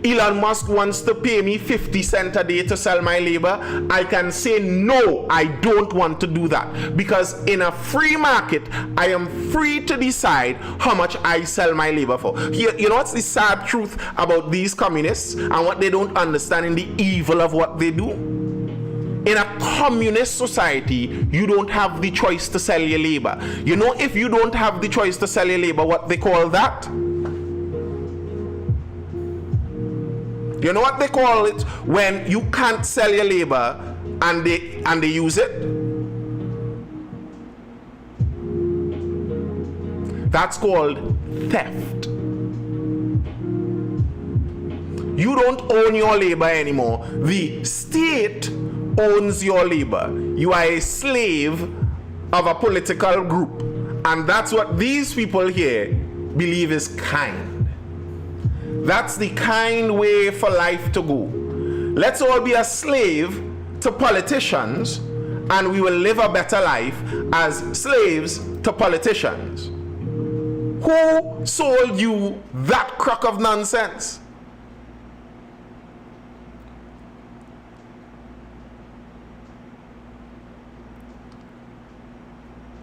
[SPEAKER 1] Elon Musk wants to pay me 50 cents a day to sell my labor, I can say no, I don't want to do that. Because in a free market, I am free to decide how much I sell my labor for. You know what's the sad truth about these communists and what they don't understand in the evil of what they do? In a communist society, you don't have the choice to sell your labor. You know, if you don't have the choice to sell your labor, what they call that? You know what they call it when you can't sell your labor and they use it? That's called theft. You don't own your labor anymore. The state owns your labor. You are a slave of a political group. And that's what these people here believe is kind. That's the kind way for life to go. Let's all be a slave to politicians and we will live a better life as slaves to politicians. Who sold you that crock of nonsense?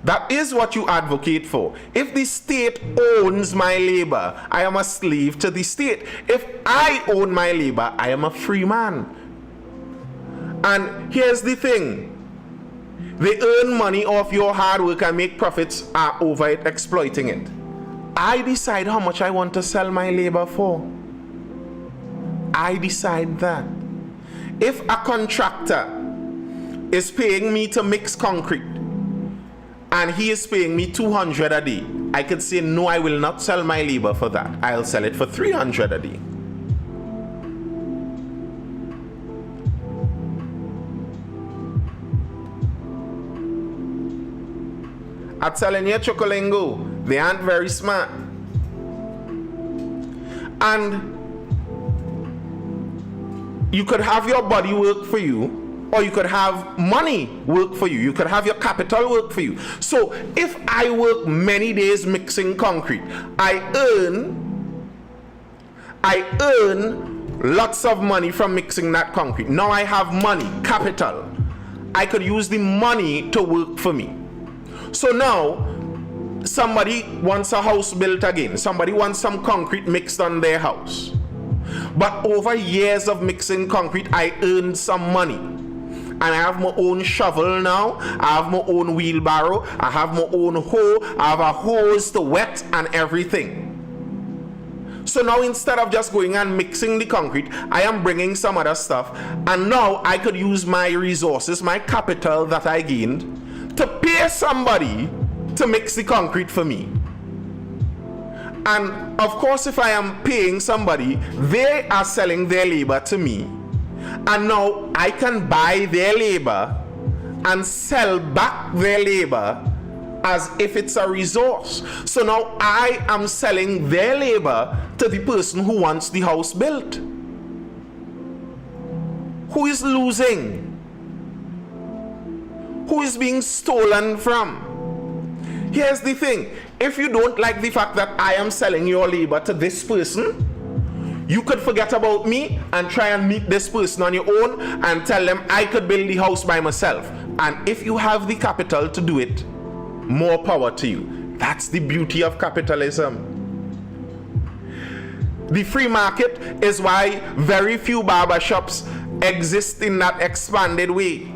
[SPEAKER 1] That is what you advocate for. If the state owns my labor, I am a slave to the state. If I own my labor, I am a free man. And here's the thing. They earn money off your hard work and make profits over it, exploiting it. I decide how much I want to sell my labor for. I decide that. If a contractor is paying me to mix concrete, and he is paying me 200 a day, I could say, no, I will not sell my labor for that. I'll sell it for 300 a day. I'm telling you, Chocolingo, they aren't very smart. And you could have your body work for you, or you could have money work for you. You could have your capital work for you. So if I work many days mixing concrete, I earn lots of money from mixing that concrete. Now I have money, capital. I could use the money to work for me. So now somebody wants a house built again. Somebody wants some concrete mixed on their house. But over years of mixing concrete, I earned some money. And I have my own shovel now, I have my own wheelbarrow, I have my own hoe, I have a hose to wet and everything. So now instead of just going and mixing the concrete, I am bringing some other stuff. And now I could use my resources, my capital that I gained, to pay somebody to mix the concrete for me. And of course, if I am paying somebody, they are selling their labor to me. And now I can buy their labor and sell back their labor as if it's a resource. So now I am selling their labor to the person who wants the house built. Who is losing? Who is being stolen from? Here's the thing. If you don't like the fact that I am selling your labor to this person, you could forget about me and try and meet this person on your own and tell them I could build the house by myself. And if you have the capital to do it, more power to you. That's the beauty of capitalism. The free market is why very few barbershops exist in that expanded way.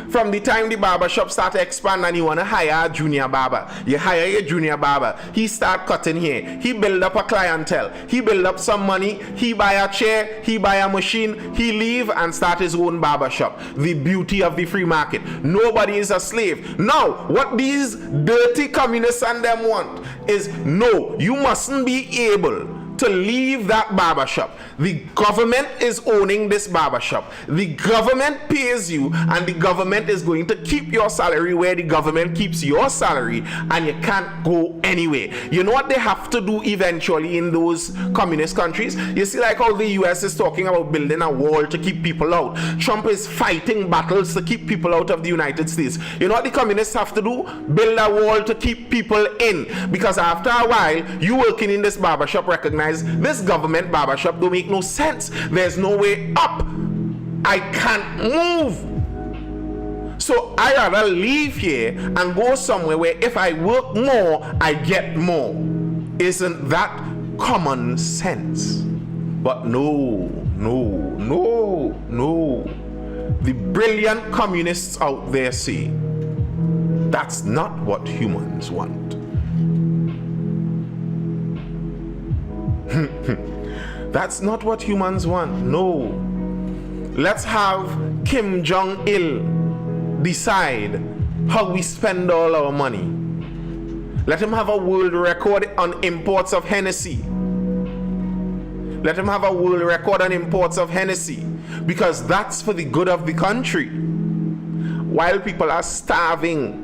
[SPEAKER 1] From the time the barbershop start to expand and you want to hire a junior barber, you hire a junior barber, he start cutting hair, he build up a clientele, he build up some money, he buy a chair, he buy a machine, he leave and start his own barbershop. The beauty of the free market. Nobody is a slave. Now, what these dirty communists and them want is, no, you mustn't be able to leave that barbershop. The government is owning this barbershop. The government pays you, and the government is going to keep your salary where the government keeps your salary, and you can't go anywhere. You know what they have to do eventually in those communist countries? You see, like how the US is talking about building a wall to keep people out. Trump is fighting battles to keep people out of the United States. You know what the communists have to do? Build a wall to keep people in. Because after a while, you working in this barbershop recognize this government barbershop don't make no sense. There's no way up. I can't move. So I rather leave here and go somewhere where if I work more, I get more. Isn't that common sense? But no. The brilliant communists out there say that's not what humans want. That's not what humans want. No. Let's have Kim Jong-il decide how we spend all our money. Let him have a world record on imports of Hennessy. Let him have a world record on imports of Hennessy, because that's for the good of the country. While people are starving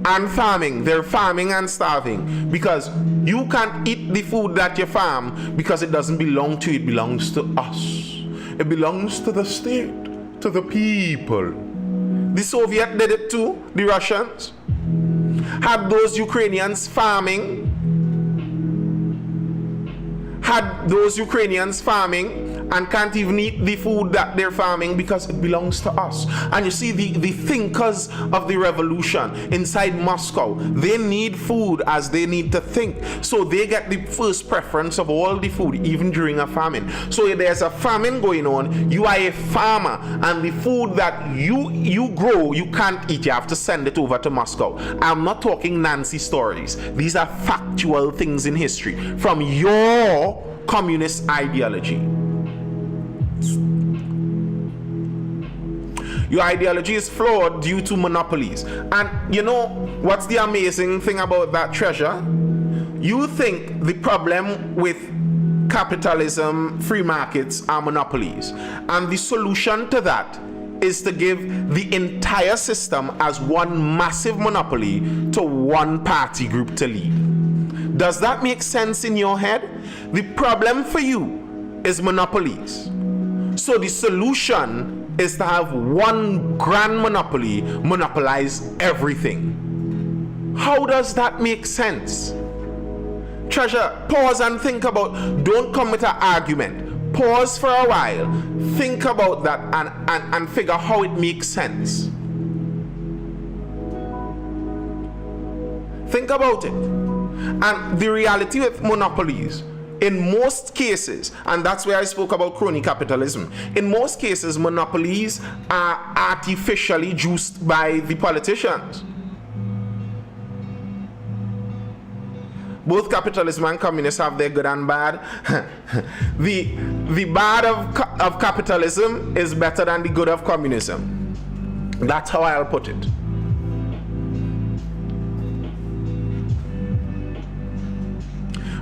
[SPEAKER 1] and farming, they're farming and starving because you can't eat the food that you farm because it doesn't belong to you, it belongs to us. It belongs to the state, to the people. The Soviets did it too, the Russians. Had those Ukrainians farming, and can't even eat the food that they're farming because it belongs to us. And you see, the thinkers of the revolution inside Moscow, they need food as they need to think. So they get the first preference of all the food, even during a famine. So if there's a famine going on, you are a farmer, and the food that you grow, you can't eat. You have to send it over to Moscow. I'm not talking Nancy stories. These are factual things in history from your communist ideology. Your ideology is flawed due to monopolies. And you know what's the amazing thing about that, Treasure? You think the problem with capitalism, free markets, are monopolies. And the solution to that is to give the entire system as one massive monopoly to one party group to lead. Does that make sense in your head? The problem for you is monopolies. So the solution is to have one grand monopoly monopolize everything. How does that make sense? Treasure, pause and think about, don't come with an argument. Pause for a while, think about that and figure how it makes sense. Think about it. And the reality with monopolies, in most cases, and that's where I spoke about crony capitalism, in most cases monopolies are artificially juiced by the politicians. Both capitalism and communists have their good and bad. The bad of capitalism is better than the good of communism. That's how I'll put it.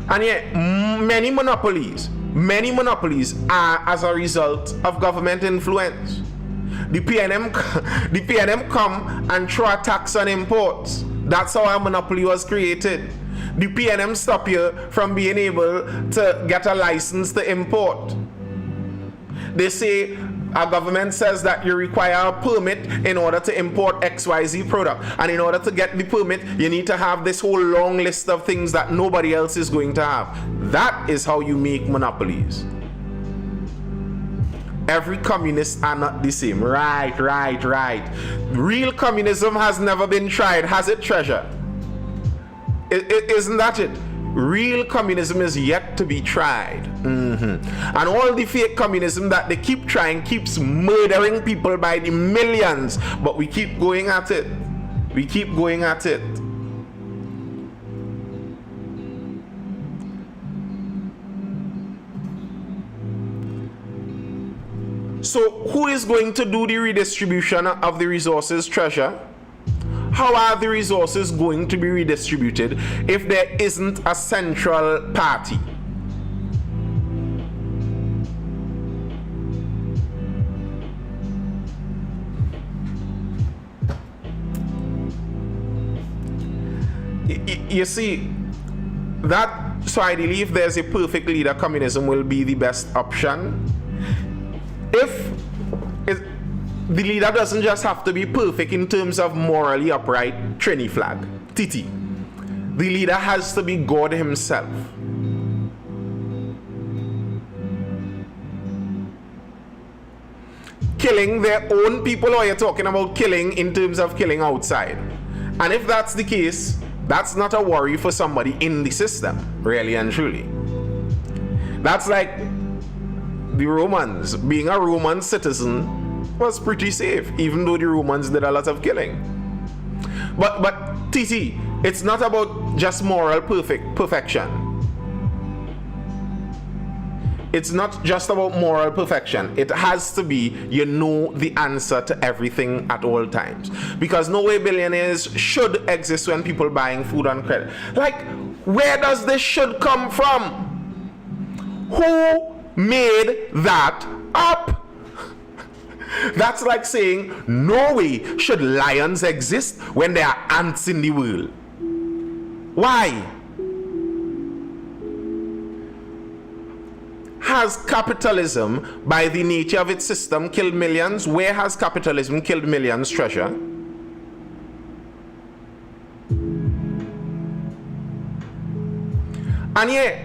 [SPEAKER 1] And yet, many monopolies are as a result of government influence. The PNM come and throw a tax on imports. That's how a monopoly was created. The PNM stop you from being able to get a license to import. They say, our government says that you require a permit in order to import XYZ product. And in order to get the permit, you need to have this whole long list of things that nobody else is going to have. That is how you make monopolies. Every communist are not the same. Right. Real communism has never been tried, has it, Treasure? Isn't that it? Real communism is yet to be tried. And all the fake communism that they keep trying keeps murdering people by the millions. But we keep going at it. We keep going at it. So who is going to do the redistribution of the resources, Treasure? How are the resources going to be redistributed if there isn't a central party? You see, so I believe there's a perfect leader, communism will be the best option. If the leader doesn't just have to be perfect in terms of morally upright, Trini flag, Titi. The leader has to be God himself. Killing their own people, or you're talking about killing in terms of killing outside? And if that's the case, that's not a worry for somebody in the system, really and truly. That's like the Romans. Being a Roman citizen was pretty safe, even though the Romans did a lot of killing. But TT, it's not about just moral perfection. It's not just about moral perfection. It has to be, you know, the answer to everything at all times. Because no way billionaires should exist when people buying food on credit. Like, where does this should come from? Who made that up? That's like saying, no way should lions exist when there are ants in the world. Why? Has capitalism, by the nature of its system, killed millions? Where has capitalism killed millions, Treasure? And yet,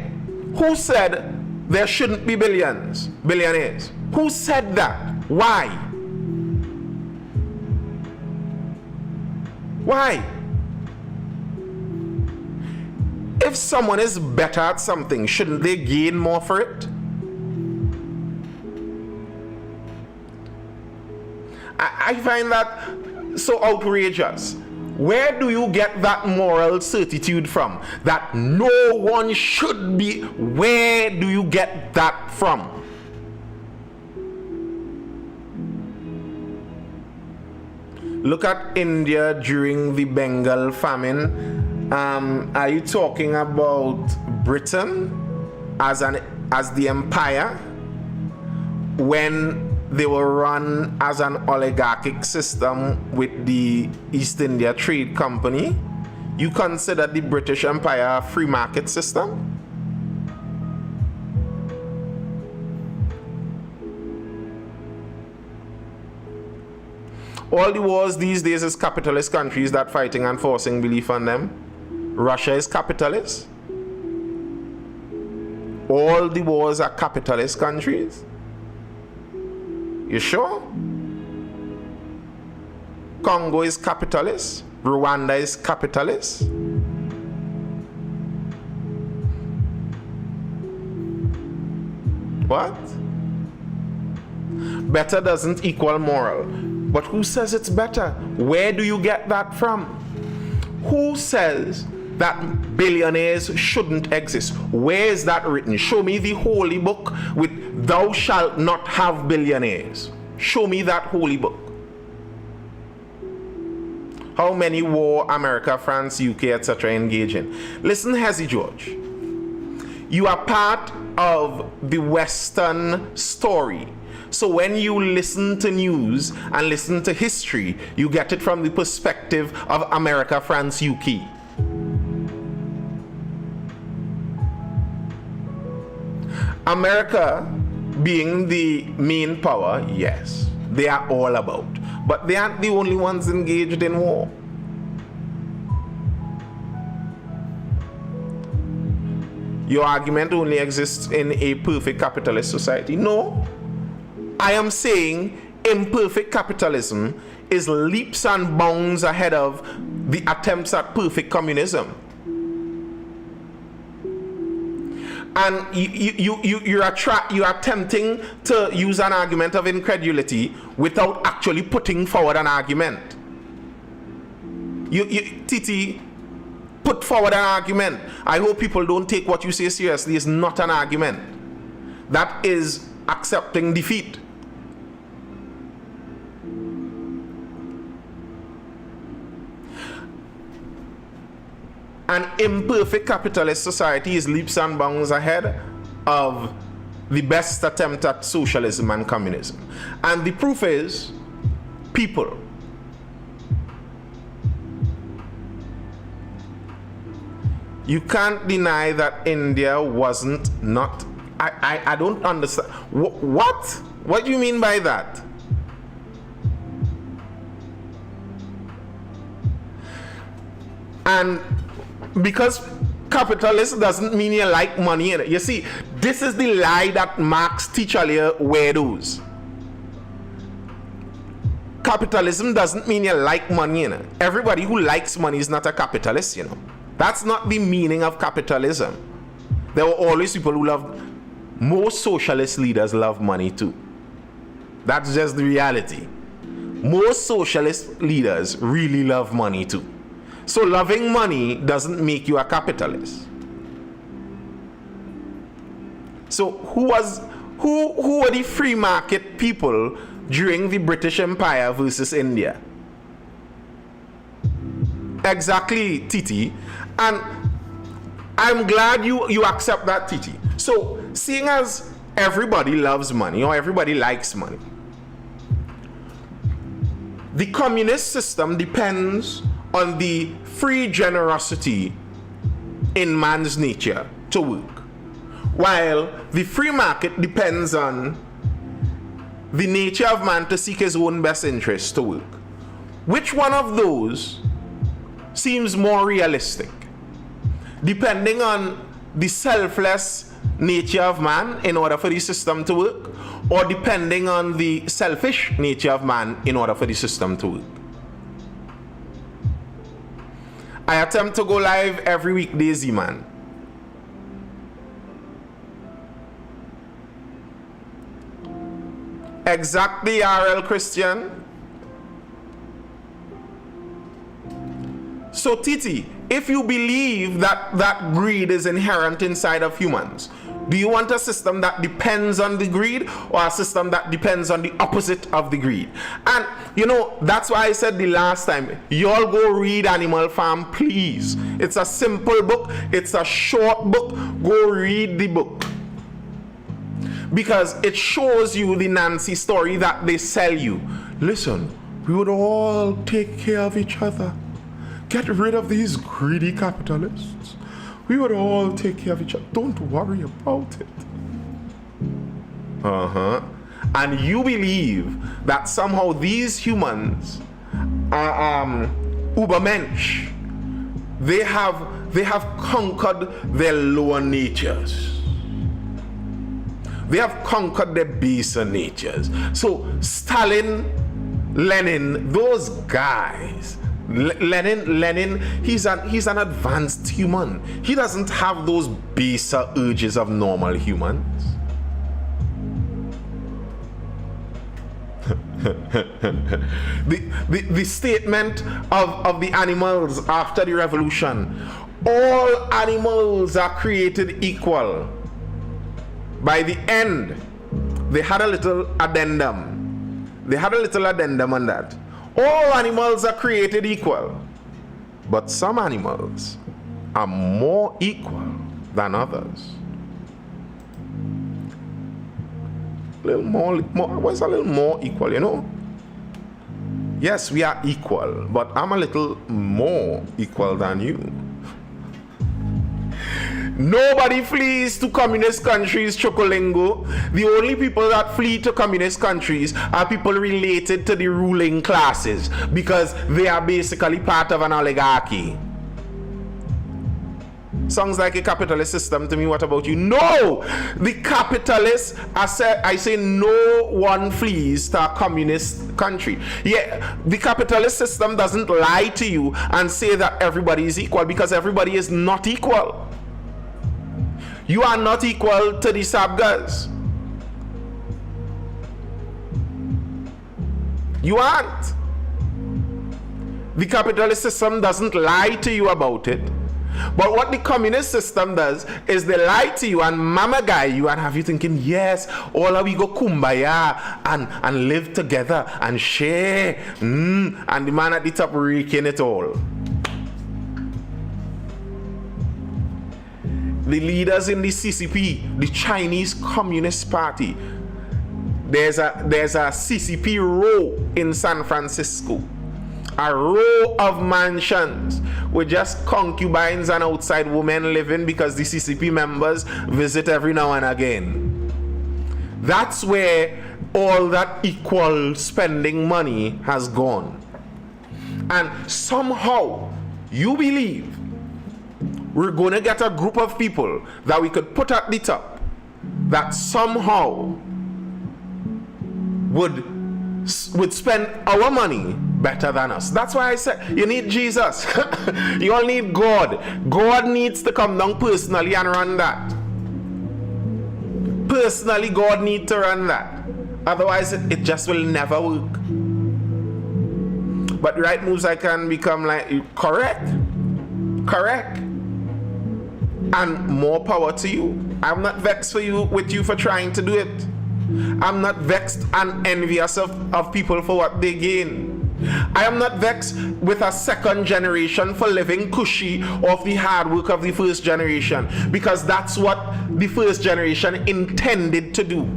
[SPEAKER 1] who said there shouldn't be billionaires? Who said that? Why? Why? If someone is better at something, shouldn't they gain more for it? I find that so outrageous. Where do you get that moral certitude from? That no one should be. Where do you get that from? Look at India during the Bengal famine. Are you talking about Britain as the empire when they were run as an oligarchic system with the East India Trade Company? You consider the British Empire a free market system? All the wars these days is capitalist countries that fighting and forcing belief on them. Russia is capitalist. All the wars are capitalist countries. You sure? Congo is capitalist. Rwanda is capitalist. What? Better doesn't equal moral. But who says it's better? Where do you get that from? Who says that billionaires shouldn't exist? Where is that written? Show me the holy book with "thou shalt not have billionaires." Show me that holy book. How many war America, France, UK, etc. engage in? Listen, Hezzy George. You are part of the Western story. So when you listen to news and listen to history, you get it from the perspective of America, France, UK. America being the main power, yes, they are all about. But they aren't the only ones engaged in war. Your argument only exists in a perfect capitalist society. No. I am saying imperfect capitalism is leaps and bounds ahead of the attempts at perfect communism. And you're attempting to use an argument of incredulity without actually putting forward an argument. Titi, put forward an argument. I hope people don't take what you say seriously. It's not an argument. That is accepting defeat. An imperfect capitalist society is leaps and bounds ahead of the best attempt at socialism and communism. And the proof is people. You can't deny that India wasn't not. I don't understand. What? What do you mean by that? And because capitalist doesn't mean you like money in it. You see, this is the lie that Marx teach all your weirdos. Capitalism doesn't mean you like money in it. Everybody who likes money is not a capitalist, you know. That's not the meaning of capitalism. There were always people who love. Most socialist leaders love money too. That's just the reality. Most socialist leaders really love money too. So loving money doesn't make you a capitalist. So who were the free market people during the British Empire versus India? Exactly, Titi. And I'm glad you accept that, Titi. So seeing as everybody loves money or everybody likes money, the communist system depends on the free generosity in man's nature to work, while the free market depends on the nature of man to seek his own best interest to work. Which one of those seems more realistic? Depending on the selfless nature of man in order for the system to work, or depending on the selfish nature of man in order for the system to work. I attempt to go live every weekday, Z-Man. Exactly, RL Christian. So Titi, if you believe that greed is inherent inside of humans, do you want a system that depends on the greed or a system that depends on the opposite of the greed? And you know, that's why I said the last time, y'all go read Animal Farm, please. It's a simple book. It's a short book. Go read the book. Because it shows you the Nancy story that they sell you. Listen, we would all take care of each other. Get rid of these greedy capitalists. We would all take care of each other. Don't worry about it. And you believe that somehow these humans are Ubermensch. They have conquered their lower natures. They have conquered their baser natures. So Stalin, Lenin, those guys. Lenin, he's an advanced human. He doesn't have those baser urges of normal humans. the statement of the animals after the revolution: all animals are created equal. By the end, they had a little addendum. On that. All animals are created equal, but some animals are more equal than others. What's a little more equal, you know? Yes, we are equal, but I'm a little more equal than you. Nobody flees to communist countries, Chocolingo. The only people that flee to communist countries are people related to the ruling classes because they are basically part of an oligarchy. Sounds like a capitalist system to me. What about you? No! The capitalists, I say no one flees to a communist country. Yeah, the capitalist system doesn't lie to you and say that everybody is equal, because everybody is not equal. You are not equal to the Sabgas. You aren't. The capitalist system doesn't lie to you about it. But what the communist system does is they lie to you and mama guy you and have you thinking, yes, all of we go kumbaya and live together and share. And the man at the top raking it all. The leaders in the CCP, the Chinese Communist Party, there's a CCP row in San Francisco. A row of mansions with just concubines and outside women living because the CCP members visit every now and again. That's where all that equal spending money has gone. And somehow you believe we're going to get a group of people that we could put at the top that somehow would spend our money better than us. That's why I said you need Jesus. You all need God. God needs to come down personally and run that. Personally, God needs to run that. Otherwise, it just will never work. But right moves I can become like correct. And more power to you. I'm not vexed with you for trying to do it. I'm not vexed and envious of people for what they gain. I am not vexed with a second generation for living cushy off the hard work of the first generation, because that's what the first generation intended to do.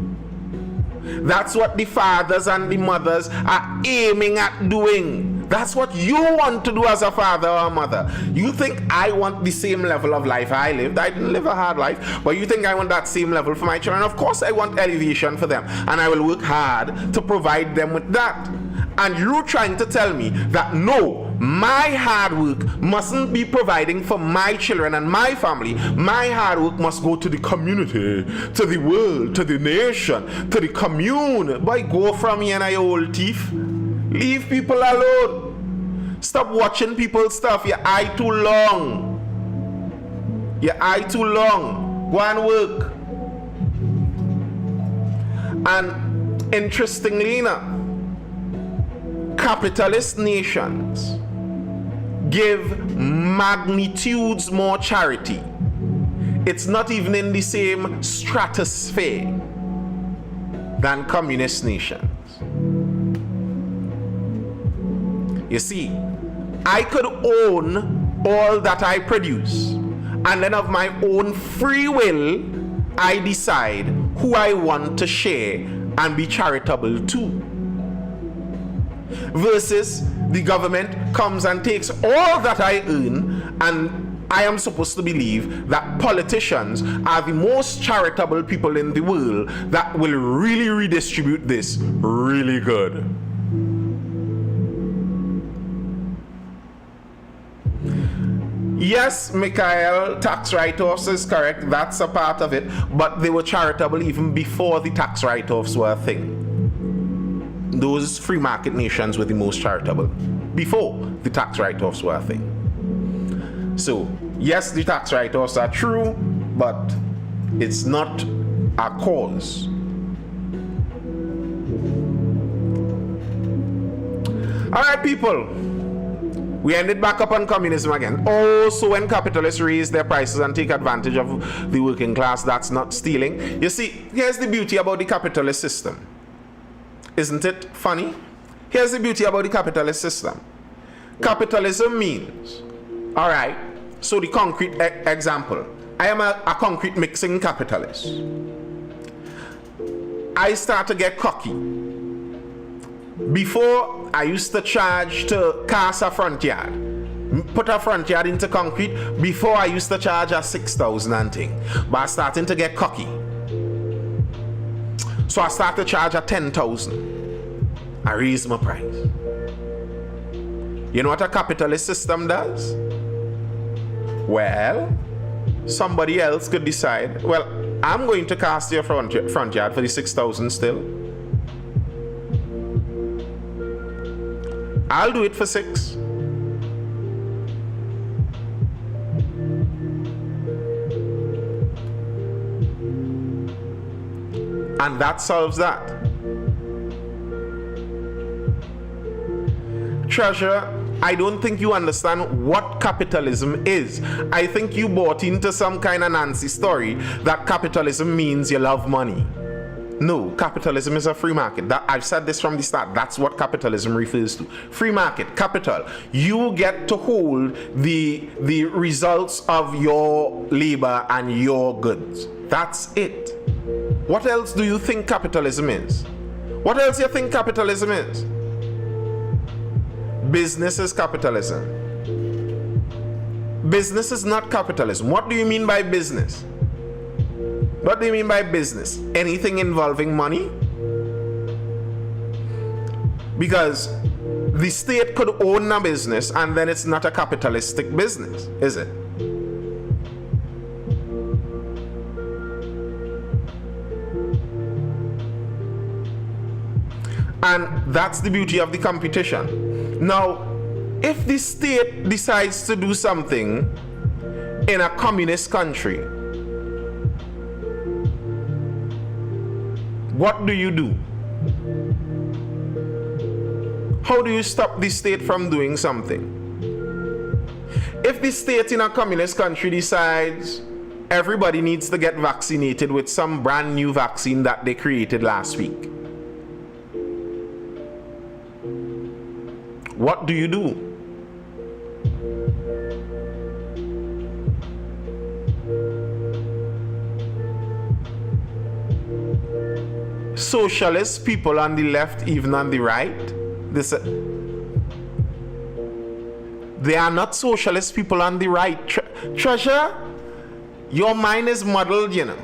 [SPEAKER 1] That's what the fathers and the mothers are aiming at doing. That's what you want to do as a father or a mother. You think I want the same level of life I lived? I didn't live a hard life, but you think I want that same level for my children? Of course I want elevation for them, and I will work hard to provide them with that. And you're trying to tell me that no, my hard work mustn't be providing for my children and my family. My hard work must go to the community, to the world, to the nation, to the commune. Boy, go from here and you old thief. Leave people alone. Stop watching people's stuff. Your eye too long. Your eye too long. Go and work. And interestingly enough, capitalist nations give magnitudes more charity. It's not even in the same stratosphere than communist nations. You see, I could own all that I produce, and then of my own free will, I decide who I want to share and be charitable to. Versus the government comes and takes all that I earn, and I am supposed to believe that politicians are the most charitable people in the world that will really redistribute this really good. Yes, Mikhail, tax write-offs is correct. That's a part of it. But they were charitable even before the tax write-offs were a thing. Those free market nations were the most charitable before the tax write-offs were a thing. So, yes, the tax write-offs are true, but it's not a cause. All right, people. We ended back up on communism again. Oh, so when capitalists raise their prices and take advantage of the working class, that's not stealing. You see, here's the beauty about the capitalist system. Isn't it funny? Here's the beauty about the capitalist system. Capitalism means, all right, so the concrete example. I am a concrete mixing capitalist. I start to get cocky. Before, I used to charge to cast a front yard. Put a front yard into concrete. Before, I used to charge a 6,000 and thing. But I'm starting to get cocky. So I start to charge a 10,000. I raise my price. You know what a capitalist system does? Well, somebody else could decide, well, I'm going to cast your front yard for the 6,000 still. I'll do it for 6. And that solves that. Treasure, I don't think you understand what capitalism is. I think you bought into some kind of Nancy story that capitalism means you love money. No, capitalism is a free market. I've said this from the start. That's what capitalism refers to. Free market, capital. You get to hold the results of your labor and your goods. That's it. What else do you think capitalism is? What else do you think capitalism is? Business is capitalism. Business is not capitalism. What do you mean by business? What do you mean by business? Anything involving money? Because the state could own a business and then it's not a capitalistic business, is it? And that's the beauty of the competition. Now, if the state decides to do something in a communist country, what do you do? How do you stop the state from doing something? If the state in a communist country decides everybody needs to get vaccinated with some brand new vaccine that they created last week, what do you do? Socialist people on the left, even on the right, they are not socialist people on the right. Treasure, your mind is muddled, you know.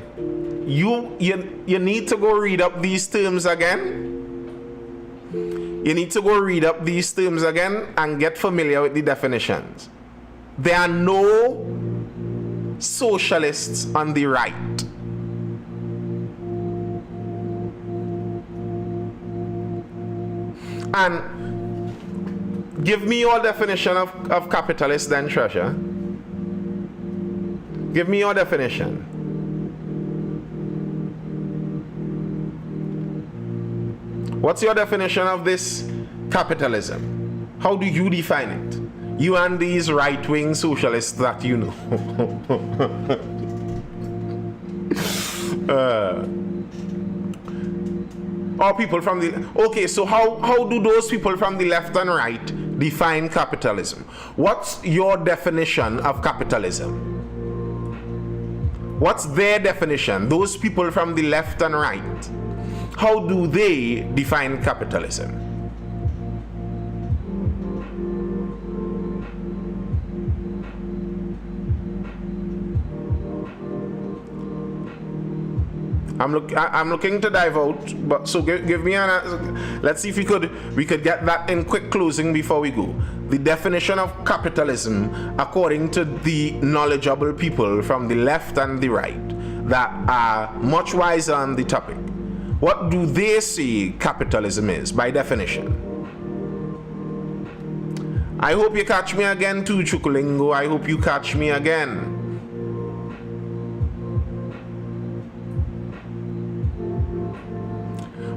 [SPEAKER 1] You need to go read up these terms again. You need to go read up these terms again and get familiar with the definitions. There are no socialists on the right. And give me your definition of capitalist then, Treasure. Give me your definition. What's your definition of this capitalism? How do you define it? You and these right-wing socialists that you know. Or people from the... Okay, so how do those people from the left and right define capitalism? What's your definition of capitalism? What's their definition? Those people from the left and right. How do they define capitalism? I'm looking to dive out, but so give me an answer. Let's see if we could get that in quick closing before we go. The definition of capitalism according to the knowledgeable people from the left and the right that are much wiser on the topic. What do they say capitalism is by definition? I hope you catch me again too, Chukulingo. I hope you catch me again.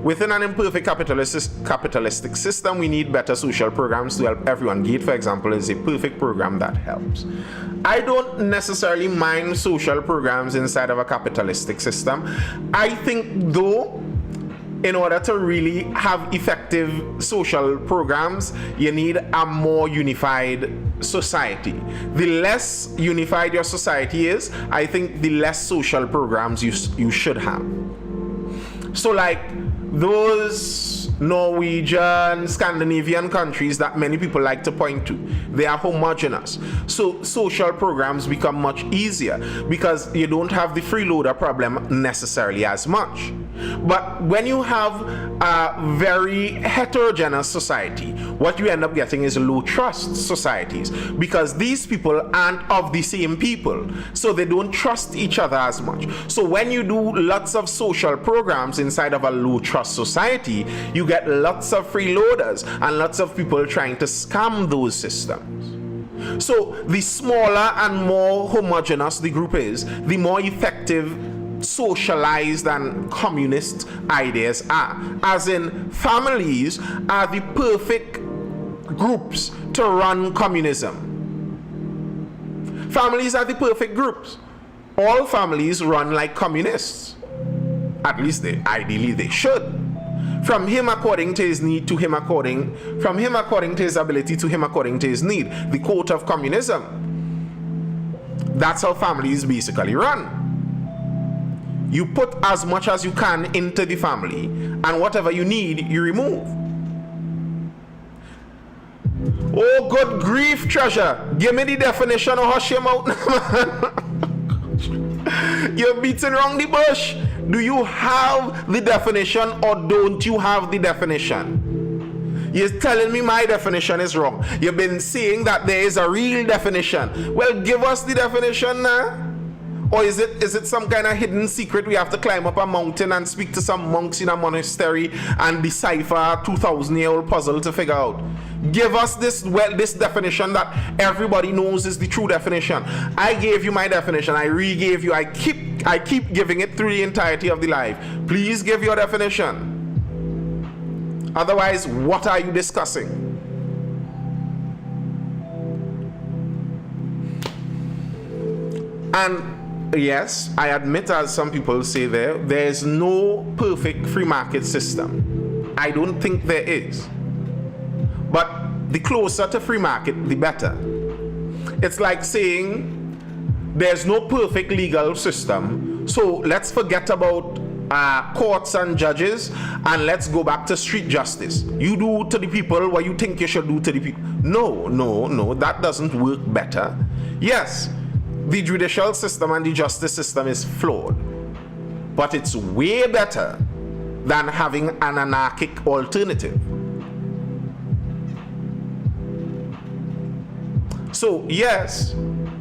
[SPEAKER 1] Within an imperfect capitalistic system, we need better social programs to help everyone. GATE, for example, is a perfect program that helps. I don't necessarily mind social programs inside of a capitalistic system. I think, though, in order to really have effective social programs, you need a more unified society. The less unified your society is, I think the less social programs you should have. So like those Norwegian, Scandinavian countries that many people like to point to, they are homogeneous. So social programs become much easier because you don't have the freeloader problem necessarily as much. But when you have a very heterogeneous society, what you end up getting is low trust societies because these people aren't of the same people, so they don't trust each other as much. So when you do lots of social programs inside of a low trust society, you get lots of freeloaders and lots of people trying to scam those systems. So the smaller and more homogeneous the group is, the more effective socialized and communist ideas are. As in, families are the perfect groups to run communism. Families are the perfect groups. All families run like communists. At least ideally they should. From him according to his need to him according to his ability to him according to his need. The quote of communism. That's how families basically run. You put as much as you can into the family, and whatever you need, you remove. Oh, good grief, treasure. Give me the definition or hush him out. You're beating around the bush. Do you have the definition or don't you have the definition? You're telling me my definition is wrong. You've been saying that there is a real definition. Well, give us the definition now. Or is it some kind of hidden secret we have to climb up a mountain and speak to some monks in a monastery and decipher a 2,000-year-old puzzle to figure out? Give us this definition that everybody knows is the true definition. I gave you my definition. I re-gave you. I keep giving it through the entirety of the live. Please give your definition. Otherwise, what are you discussing? And yes, I admit, as some people say there is no perfect free market system. I don't think there is. But the closer to free market, the better. It's like saying there's no perfect legal system, so let's forget about courts and judges and let's go back to street justice. You do to the people what you think you should do to the people. No, that doesn't work better. Yes, the judicial system and the justice system is flawed, but it's way better than having an anarchic alternative. So yes,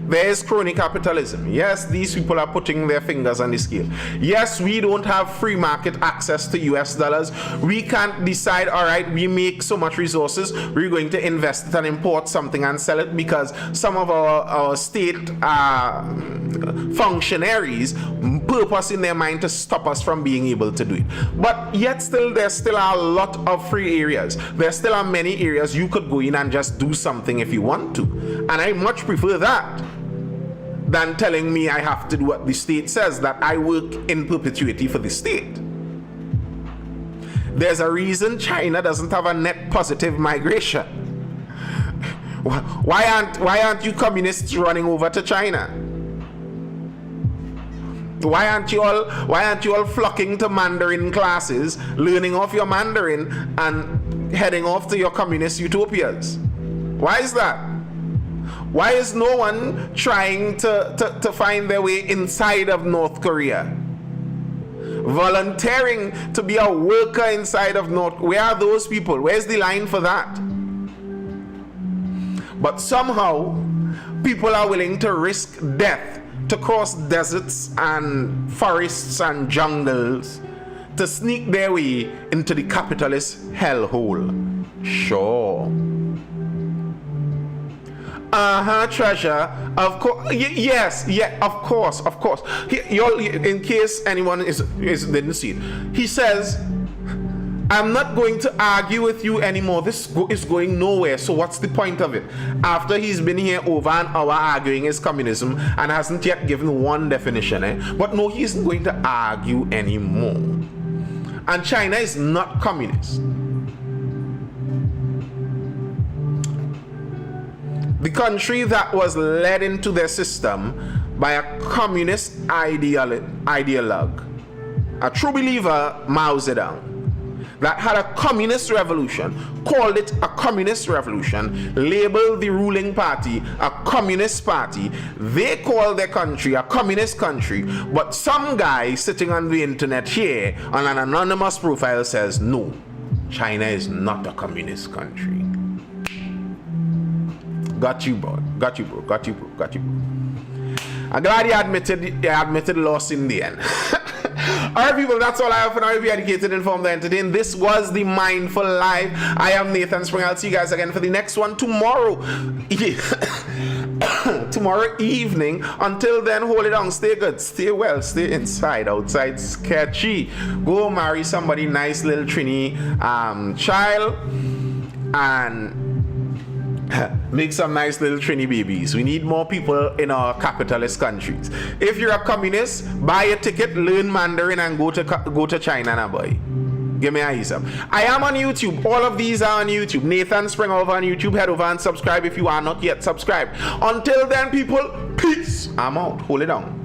[SPEAKER 1] there is crony capitalism. Yes, these people are putting their fingers on the scale. Yes, we don't have free market access to US dollars. We can't decide, all right, we make so much resources, we're going to invest it and import something and sell it because some of our state functionaries purpose in their mind to stop us from being able to do it. But yet still, there still are a lot of free areas. There still are many areas you could go in and just do something if you want to. And I much prefer that than telling me I have to do what the state says, that I work in perpetuity for the state. There's a reason China doesn't have a net positive migration. Why aren't you communists running over to China? Why aren't you all flocking to Mandarin classes, learning off your Mandarin and heading off to your communist utopias? Why is that? Why is no one trying to find their way inside of North Korea? Volunteering to be a worker inside of North. Where are those people? Where's the line for that? But somehow, people are willing to risk death to cross deserts and forests and jungles to sneak their way into the capitalist hellhole. Sure. Treasure. Of course. Yes. Of course. In case anyone didn't see it, he says, "I'm not going to argue with you anymore. This is going nowhere. So what's the point of it?" After he's been here over an hour arguing his communism and hasn't yet given one definition, But no, he isn't going to argue anymore. And China is not communist. The country that was led into their system by a communist ideologue, a true believer, Mao Zedong, that had a communist revolution, called it a communist revolution, labeled the ruling party a communist party. They call their country a communist country, but some guy sitting on the internet here on an anonymous profile says, no, China is not a communist country. Got you, bro. I'm glad he admitted loss in the end. Alright, people, that's all I have for now. Be educated, informed, and entertained. This was the Mindful Live. I am Nathan Spring. I'll see you guys again for the next one tomorrow. tomorrow evening. Until then, hold it on. Stay good. Stay well. Stay inside. Outside sketchy. Go marry somebody nice, little Trini child, and make some nice little Trini babies. We need more people in our capitalist countries. If you're a communist, buy a ticket, learn Mandarin, and go to China now, boy. Give me a hisab. I am on YouTube. All of these are on YouTube. Nathan Spring over on YouTube. Head over and subscribe if you are not yet subscribed. Until then, people, peace. I'm out. Hold it down.